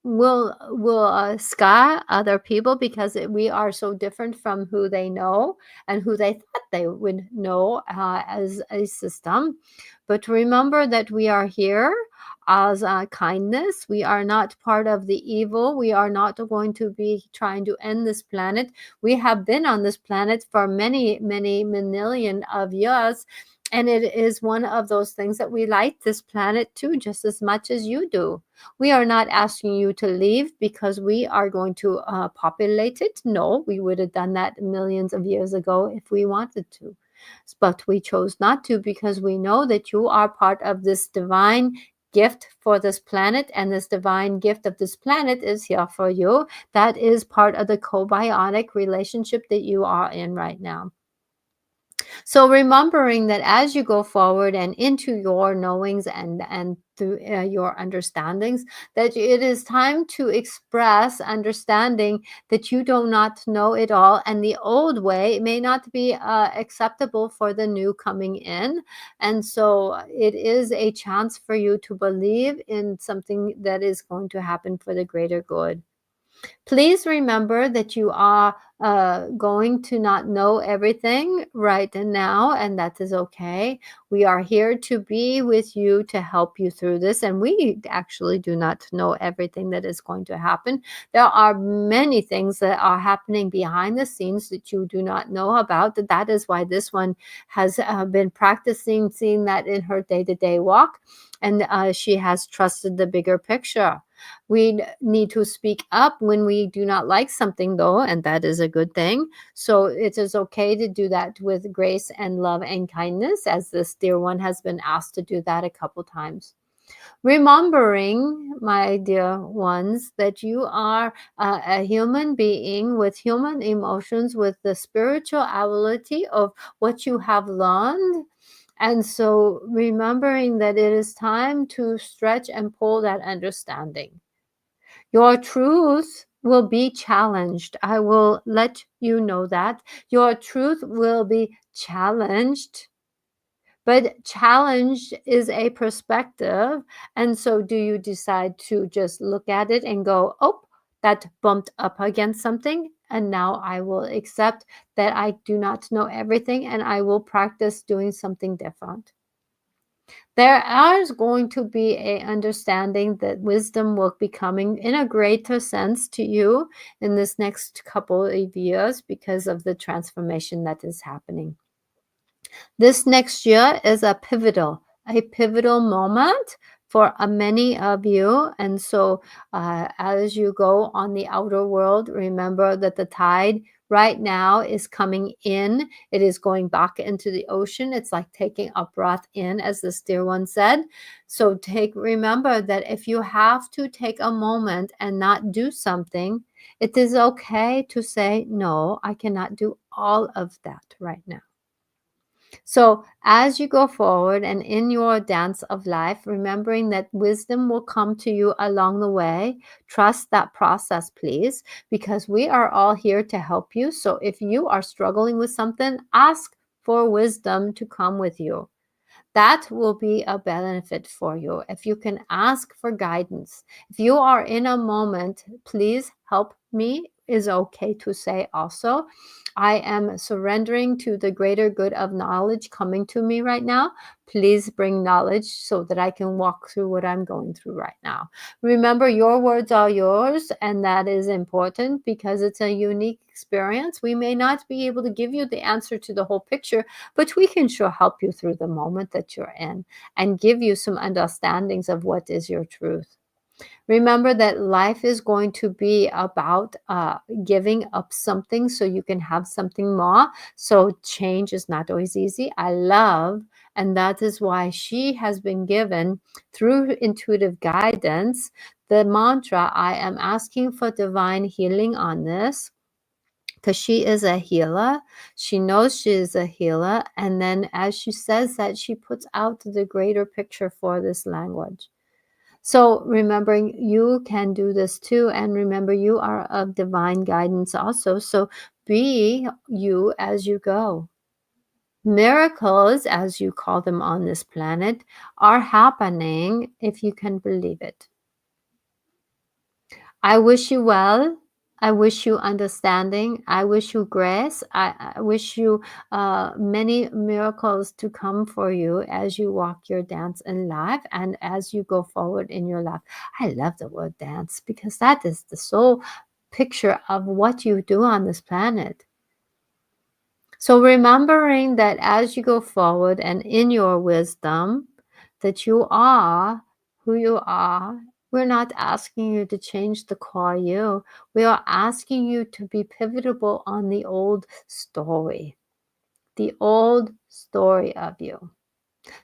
S1: will scar other people because we are so different from who they know and who they thought they would know as a system. But remember that we are here as kindness. We are not part of the evil. We are not going to be trying to end this planet. We have been on this planet for many, many million of years. And it is one of those things that we like this planet too, just as much as you do. We are not asking you to leave because we are going to populate it. No, we would have done that millions of years ago if we wanted to. But we chose not to because we know that you are part of this divine gift for this planet, and this divine gift of this planet is here for you. That is part of the co-biotic relationship that you are in right now. So remembering that as you go forward and into your knowings and through your understandings, that it is time to express understanding that you do not know it all, and the old way may not be acceptable for the new coming in. And so it is a chance for you to believe in something that is going to happen for the greater good. Please remember that you are going to not know everything right now, and that is okay. We are here to be with you to help you through this, and we actually do not know everything that is going to happen. There are many things that are happening behind the scenes that you do not know about. That is why this one has been practicing seeing that in her day-to-day walk. and she has trusted the bigger picture. We need to speak up when we do not like something, though, and that is a good thing. So it is okay to do that with grace and love and kindness, as this dear one has been asked to do that a couple times. Remembering, my dear ones, that you are a human being with human emotions, with the spirituality of what you have learned. And so remembering that it is time to stretch and pull that understanding. Your truth will be challenged. I will let you know that. Your truth will be challenged. But challenge is a perspective. And so do you decide to just look at it and go, oh, that bumped up against something, and now I will accept that I do not know everything and I will practice doing something different. There is going to be a understanding that wisdom will be coming in a greater sense to you in this next couple of years because of the transformation that is happening. This next year is a pivotal moment for many of you. And so as you go on the outer world, remember that the tide right now is coming in. It is going back into the ocean. It's like taking a breath in, as this dear one said. So remember that if you have to take a moment and not do something, it is okay to say, no, I cannot do all of that right now. So, as you go forward and in your dance of life, remembering that wisdom will come to you along the way, trust that process, please, because we are all here to help you. So, if you are struggling with something, ask for wisdom to come with you. That will be a benefit for you if you can ask for guidance. If you are in a moment, please help me, is okay to say also. I am surrendering to the greater good of knowledge coming to me right now. Please bring knowledge so that I can walk through what I'm going through right now. Remember, your words are yours, and that is important because it's a unique experience. We may not be able to give you the answer to the whole picture, but we can sure help you through the moment that you're in and give you some understandings of what is your truth. Remember that life is going to be about giving up something so you can have something more. So change is not always easy. I love, and that is why she has been given through intuitive guidance the mantra, I am asking for divine healing on this. Because she is a healer. She knows she is a healer. And then as she says that, she puts out the greater picture for this language. So remembering you can do this too. And remember, you are of divine guidance also. So be you as you go. Miracles, as you call them on this planet, are happening if you can believe it. I wish you well. I wish you understanding. I wish you grace. I wish you many miracles to come for you as you walk your dance in life and as you go forward in your life. I love the word dance because that is the sole picture of what you do on this planet. So remembering that as you go forward and in your wisdom, that you are who you are. We're not asking you to change the core you. We are asking you to be pivotable on the old story of you.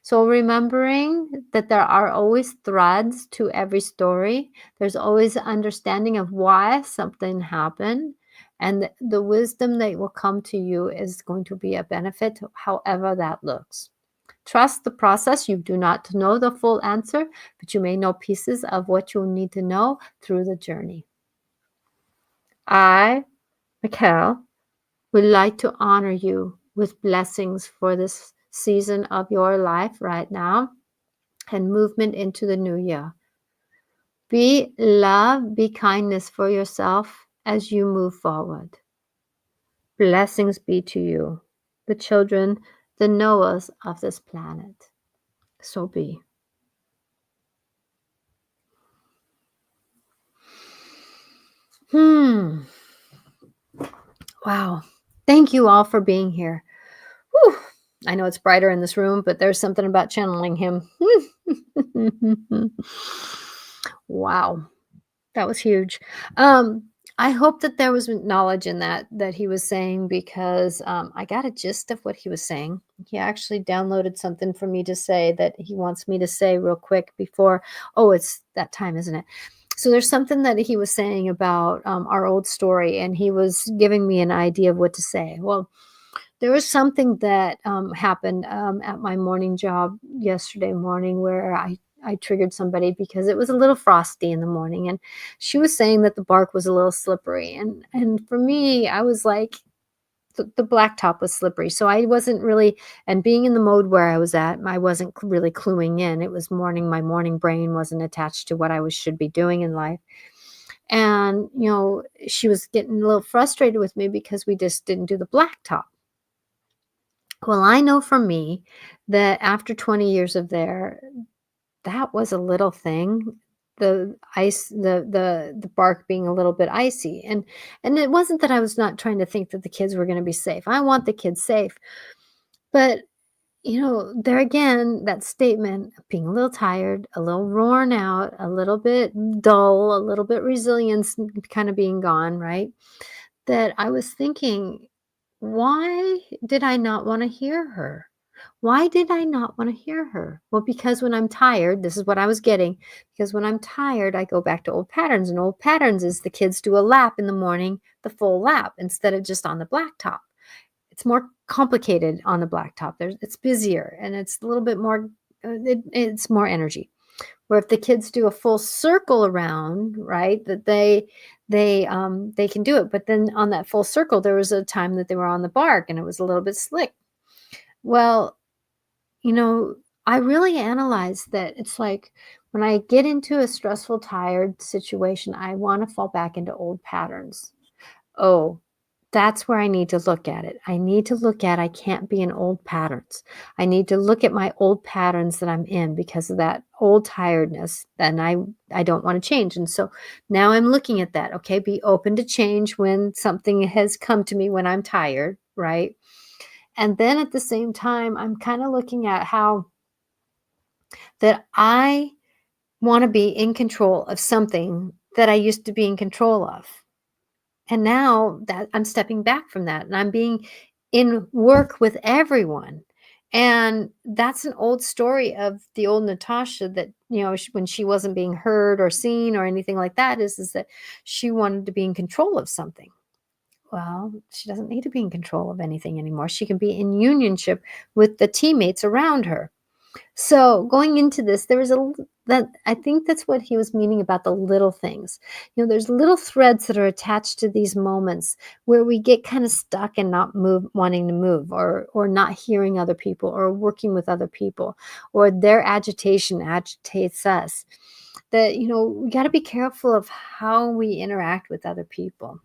S1: So remembering that there are always threads to every story. There's always an understanding of why something happened. And the wisdom that will come to you is going to be a benefit, however that looks. Trust the process. You do not know the full answer, but you may know pieces of what you'll need to know through the journey. I, Mikael, would like to honor you with blessings for this season of your life right now and movement into the new year. Be love, be kindness for yourself as you move forward. Blessings be to you, the children, the knowers of this planet. So be. Wow. Thank you all for being here. Whew. I know it's brighter in this room, but there's something about channeling him. Wow. That was huge. Um, I hope that there was knowledge in that he was saying because, I got a gist of what he was saying. He actually downloaded something for me to say that he wants me to say real quick before it's that time, isn't it? So there's something that he was saying about, our old story, and he was giving me an idea of what to say. Well, there was something that, happened, at my morning job yesterday morning where I triggered somebody because it was a little frosty in the morning, and she was saying that the bark was a little slippery, and for me, I was like, the blacktop was slippery, so I wasn't really, and being in the mode where I was at, I wasn't really cluing in. It was morning, my morning brain wasn't attached to what I was should be doing in life, and, she was getting a little frustrated with me because we just didn't do the blacktop. Well, I know for me that after 20 years of there, that was a little thing. The ice, the bark being a little bit icy. And it wasn't that I was not trying to think that the kids were going to be safe. I want the kids safe. But, there again, that statement of being a little tired, a little worn out, a little bit dull, a little bit resilience kind of being gone, right? That I was thinking, why did I not want to hear her? Why did I not want to hear her? Well, because when I'm tired, this is what I was getting, because when I'm tired, I go back to old patterns. And old patterns is the kids do a lap in the morning, the full lap, instead of just on the blacktop. It's more complicated on the blacktop. It's busier and it's a little bit more, it's more energy. Where if the kids do a full circle around, right, that they can do it. But then on that full circle, there was a time that they were on the bark and it was a little bit slick. Well, you know, I really analyzed that it's like when I get into a stressful, tired situation, I want to fall back into old patterns. Oh, that's where I need to look at it. I need to look at I can't be in old patterns. I need to look at my old patterns that I'm in because of that old tiredness, and I don't want to change. And so now I'm looking at that. Okay, be open to change when something has come to me when I'm tired, right? And then at the same time, I'm kind of looking at how that I want to be in control of something that I used to be in control of. And now that I'm stepping back from that and I'm being in work with everyone. And that's an old story of the old Natasha that, when she wasn't being heard or seen or anything like that, is that she wanted to be in control of something. Well, she doesn't need to be in control of anything anymore. She can be in unionship with the teammates around her. So going into this, there was that I think that's what he was meaning about the little things. There's little threads that are attached to these moments where we get kind of stuck and not wanting to move, or not hearing other people, or working with other people, or their agitation agitates us. That we got to be careful of how we interact with other people.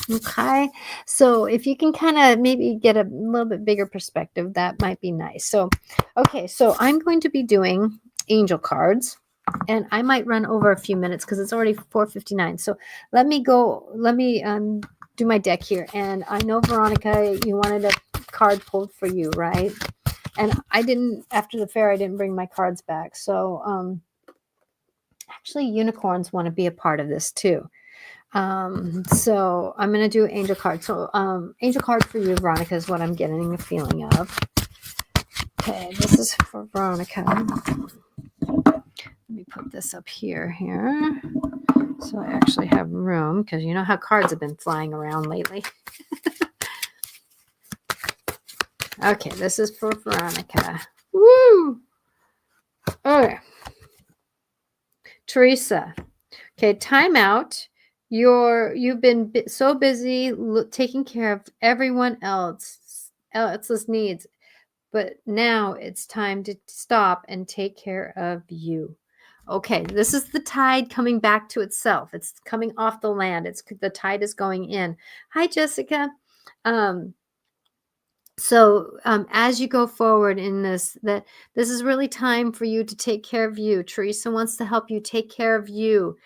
S1: Okay. So if you can kind of maybe get a little bit bigger perspective, that might be nice. So, okay. So I'm going to be doing angel cards, and I might run over a few minutes because it's already 4:59. So let me do my deck here. And I know, Veronica, you wanted a card pulled for you, right? And after the fair, I didn't bring my cards back. So, actually unicorns want to be a part of this too. So I'm going to do angel card. So, angel card for you, Veronica, is what I'm getting a feeling of. Okay, this is for Veronica. Let me put this up here. So I actually have room, because you know how cards have been flying around lately. Okay, this is for Veronica. Woo! Okay. Teresa. Okay, time out. You've been so busy taking care of everyone else's needs, but now it's time to stop and take care of you. Okay, this is the tide coming back to itself. It's coming off the land. The tide is going in. Hi, Jessica. So as you go forward in this is really time for you to take care of you. Teresa wants to help you take care of you.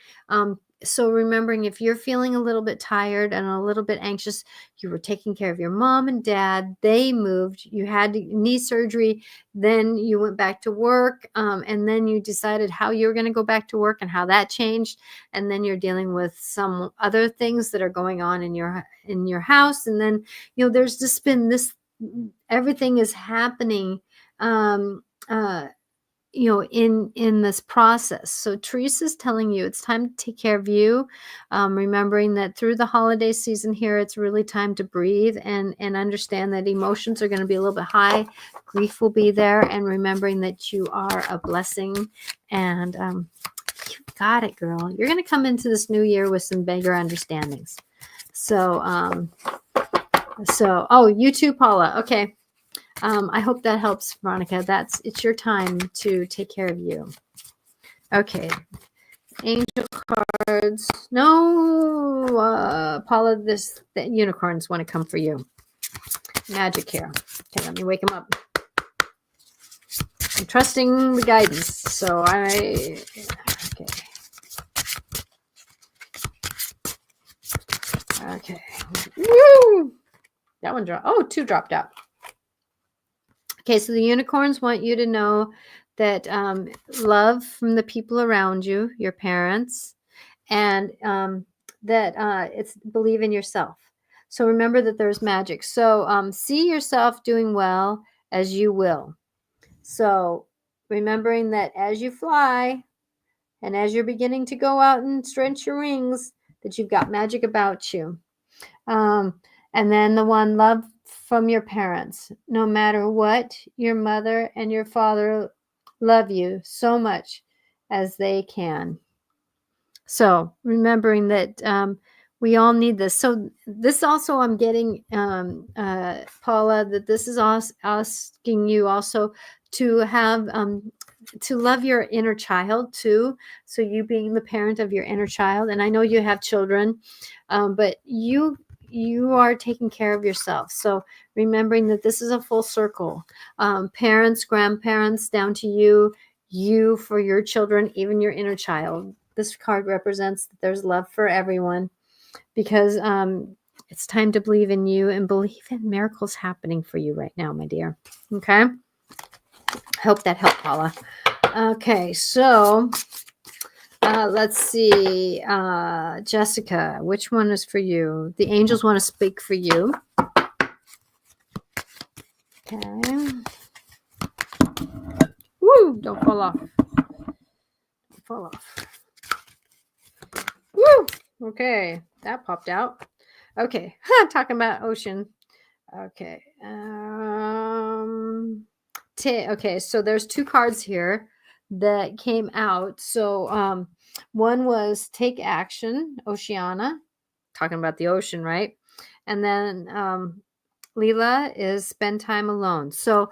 S1: So remembering if you're feeling a little bit tired and a little bit anxious, you were taking care of your mom and dad, they moved, you had knee surgery, then you went back to work, and then you decided how you were going to go back to work and how that changed, and then you're dealing with some other things that are going on in your house, and then there's just been this, everything is happening, uh in this process. So Teresa's telling you it's time to take care of you, remembering that through the holiday season here, it's really time to breathe and understand that emotions are going to be a little bit high, grief will be there, and remembering that you are a blessing, and you got it, girl. You're going to come into this new year with some bigger understandings. So oh, you too, Paula. Okay. I hope that helps, Veronica. It's your time to take care of you. Okay. Angel cards. No, Paula, the unicorns want to come for you. Magic here. Okay, let me wake them up. I'm trusting the guidance. So okay. Okay. Woo! That one dropped. Oh, 2 dropped out. Okay, so the unicorns want you to know that love from the people around you, your parents, and that it's believe in yourself. So remember that there's magic. So see yourself doing well as you will. So remembering that as you fly and as you're beginning to go out and stretch your wings, that you've got magic about you. And then the one, love from your parents. No matter what, your mother and your father love you so much as they can. So remembering that we all need this. So this also, I'm getting, Paula, that this is asking you also to have, to love your inner child too. So you being the parent of your inner child. And I know you have children, but you are taking care of yourself. So remembering that this is a full circle. Parents, grandparents, down to you for your children, even your inner child. This card represents that there's love for everyone, because it's time to believe in you and believe in miracles happening for you right now, my dear. Okay. I hope that helped, Paula. Okay, so let's see. Jessica, which one is for you? The angels want to speak for you. Okay. Woo! Don't fall off. Don't fall off. Woo! Okay, that popped out. Okay, talking about ocean. Okay. Okay, so there's 2 cards here that came out. So one was take action, Oceana, talking about the ocean, right? And then Leela is spend time alone. So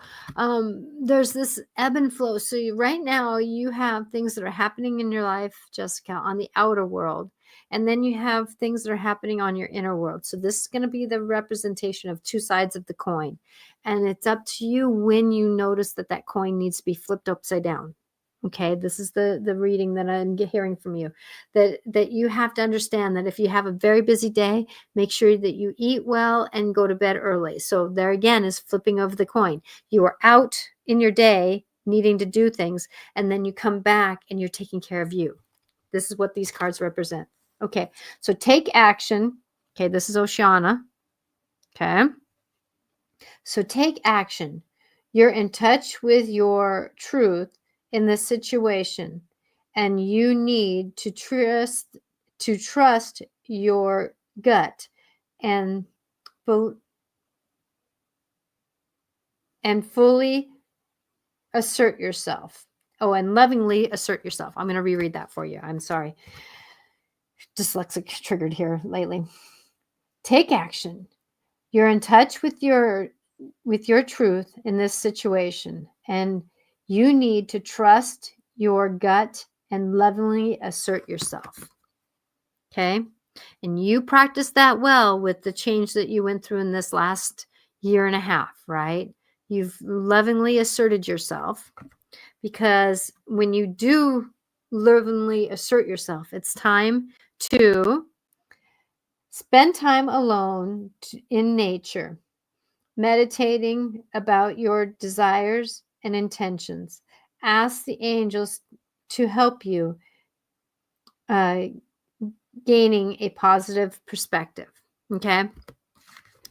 S1: there's this ebb and flow. So right now you have things that are happening in your life, Jessica, on the outer world. And then you have things that are happening on your inner world. So this is going to be the representation of 2 sides of the coin. And it's up to you when you notice that that coin needs to be flipped upside down. Okay, this is the reading that I'm hearing from you, that you have to understand that if you have a very busy day, make sure that you eat well and go to bed early. So there again is flipping over the coin. You are out in your day needing to do things, and then you come back and you're taking care of you. This is what these cards represent. Okay, so take action. Okay, this is Oceana. Okay, so take action. You're in touch with your truth in this situation, and you need to trust your gut and fully assert yourself. Oh, and lovingly assert yourself. I'm going to reread that for you. I'm sorry. Dyslexic triggered here lately. Take action. You're in touch with your truth in this situation, and you need to trust your gut and lovingly assert yourself. Okay? And you practice that well with the change that you went through in this last year and a half, right? You've lovingly asserted yourself, because when you do lovingly assert yourself. It's time to spend time alone in nature, meditating about your desires and intentions. Ask the angels to help you uh, gaining a positive perspective. Okay.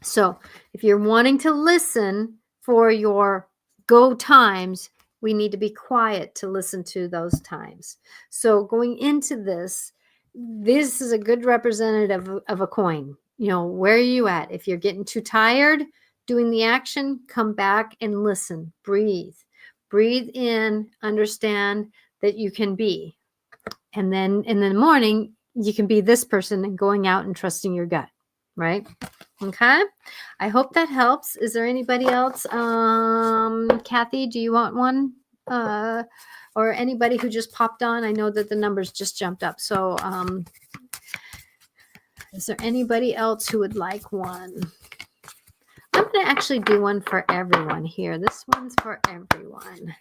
S1: So if you're wanting to listen for your go times, we need to be quiet to listen to those times. So going into this is a good representative of a coin. You know, where are you at? If you're getting too tired doing the action, come back and listen. Breathe. Breathe in, understand that you can be. And then in the morning, you can be this person and going out and trusting your gut, right? Okay. I hope that helps. Is there anybody else? Kathy, do you want one? Or anybody who just popped on? I know that the numbers just jumped up. So is there anybody else who would like one? I'm going to actually do one for everyone here. This one's for everyone.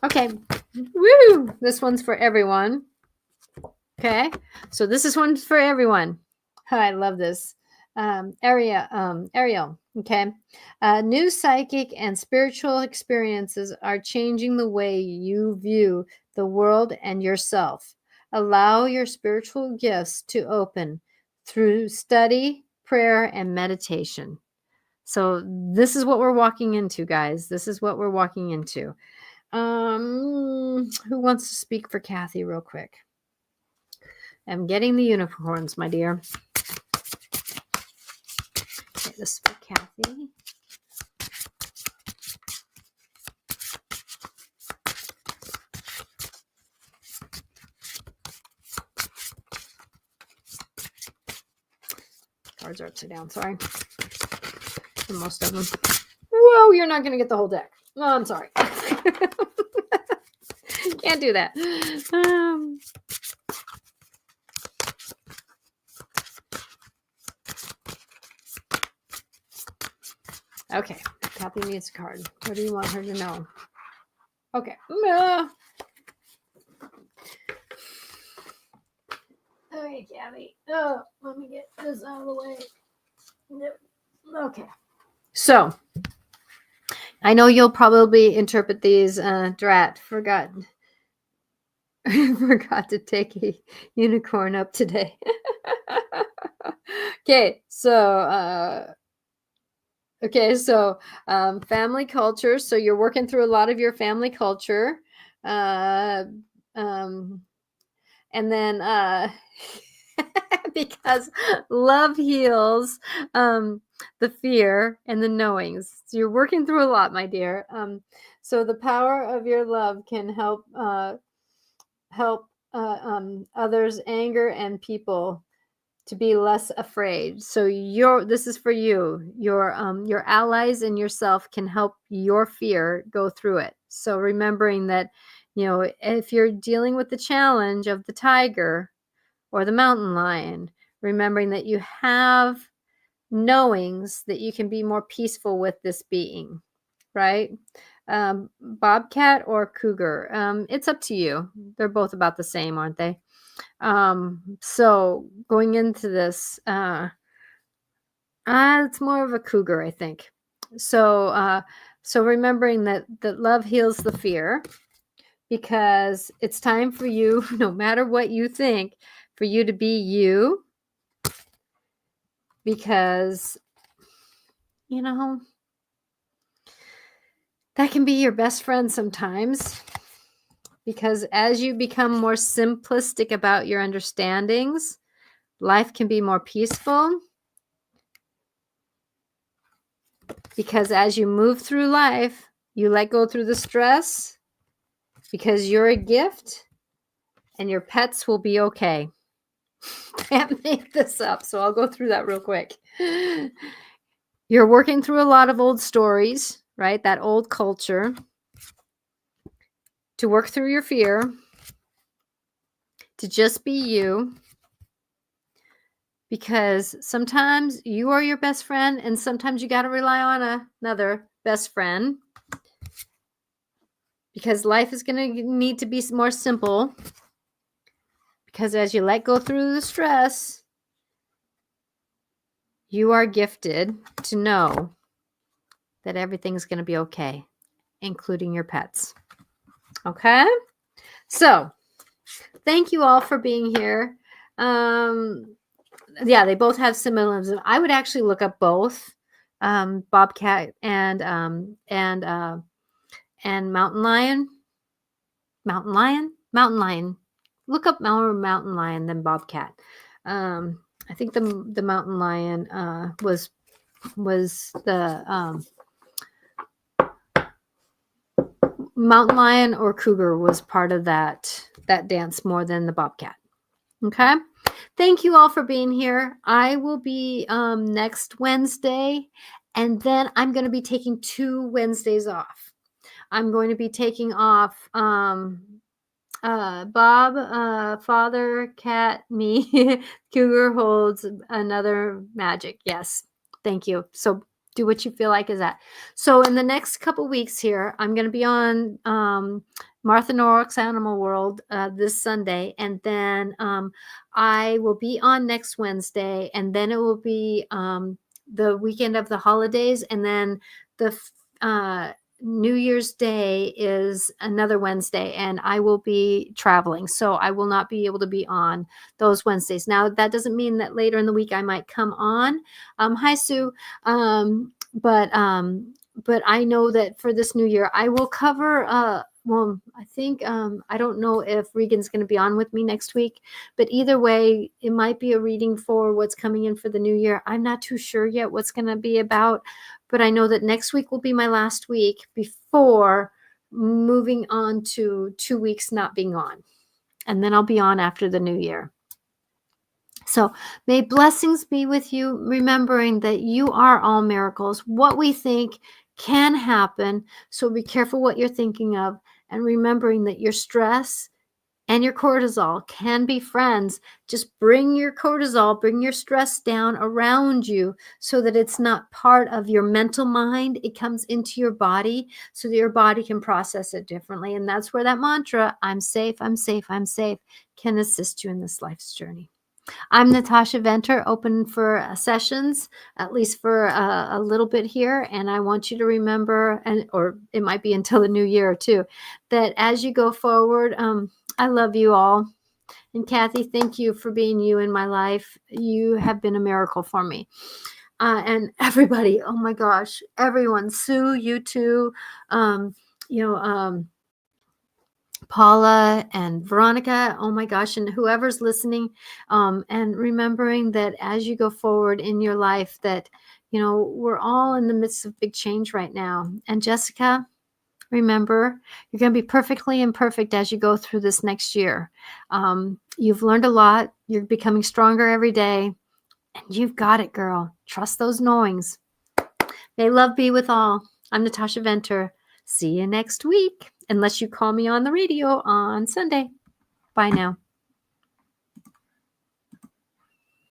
S1: Okay. Woo! This one's for everyone. Okay. So this is one for everyone. Oh, I love this. Ariel. Okay. New psychic and spiritual experiences are changing the way you view the world and yourself. Allow your spiritual gifts to open through study, prayer, and meditation. So this is what we're walking into, guys. This is what we're walking into. Who wants to speak for Kathy real quick? I'm getting the unicorns, my dear. Okay, this is for Kathy. Cards are upside down, sorry. For most of them. Whoa, you're not going to get the whole deck. Oh, I'm sorry. Can't do that. Okay, Kathy needs a card. What do you want her to know? Okay. Okay, Kathy. Oh, let me get this out of the way. Okay. So, I know you'll probably interpret these. Drat, forgot to take a unicorn up today. Okay, so family culture. So you're working through a lot of your family culture, and then because love heals the fear and the knowings. So you're working through a lot, my dear. So the power of your love can help others, anger, and people to be less afraid. So this is for you. Your allies and yourself can help your fear go through it. So remembering that, if you're dealing with the challenge of the tiger or the mountain lion, remembering that you have knowings that you can be more peaceful with this being, right? Bobcat or cougar, it's up to you. They're both about the same, aren't they? So going into this, it's more of a cougar, I think. So remembering that love heals the fear, because it's time for you, no matter what you think, for you to be you, because, that can be your best friend sometimes. Because as you become more simplistic about your understandings, life can be more peaceful. Because as you move through life, you let go through the stress, because you're a gift and your pets will be okay. Can't make this up, so I'll go through that real quick. You're working through a lot of old stories, right? That old culture. To work through your fear. To just be you. because sometimes you are your best friend and sometimes you got to rely on another best friend, because life is going to need to be more simple, because as you let go through the stress, you are gifted to know that everything's going to be okay, including your pets. Okay? So, thank you all for being here. Yeah, they both have similar. I would actually look up both, bobcat and mountain lion. Mountain lion. Look up mountain lion, then bobcat. I think the mountain lion was the mountain lion or cougar was part of that dance more than the bobcat. Okay. Thank you all for being here. I will be next Wednesday, and then I'm going to be taking 2 Wednesdays off. I'm going to be taking off Bob, father, cat, me, cougar holds another magic. Yes. Thank you. So do what you feel like is that. So in the next couple weeks here, I'm going to be on Martha Norrick's Animal World this Sunday. And then I will be on next Wednesday. And then it will be the weekend of the holidays. And then the New Year's Day is another Wednesday, and I will be traveling, so I will not be able to be on those Wednesdays. Now, that doesn't mean that later in the week I might come on. Hi, Sue. But I know that for this new year, I will cover. Well, I think I don't know if Regan's going to be on with me next week, but either way, it might be a reading for what's coming in for the new year. I'm not too sure yet what's going to be about. But I know that next week will be my last week before moving on to 2 weeks not being on. And then I'll be on after the new year. So may blessings be with you, remembering that you are all miracles. What we think can happen. So be careful what you're thinking of, and remembering that your stress and your cortisol can be friends. Just bring your cortisol, bring your stress down around you so that it's not part of your mental mind. It comes into your body so that your body can process it differently. And that's where that mantra, I'm safe, I'm safe, I'm safe, can assist you in this life's journey. I'm Natasha Venter, open for sessions, at least for a little bit here. And I want you to remember, or it might be until the new year too, that as you go forward, I love you all. And Kathy, thank you for being you in my life. You have been a miracle for me. And everybody, oh my gosh, everyone, Sue, you too, Paula and Veronica, oh my gosh, and whoever's listening, and remembering that as you go forward in your life, that, we're all in the midst of big change right now. And Jessica, remember, you're going to be perfectly imperfect as you go through this next year. You've learned a lot. You're becoming stronger every day. And you've got it, girl. Trust those knowings. May love be with all. I'm Natasha Venter. See you next week, unless you call me on the radio on Sunday. Bye now.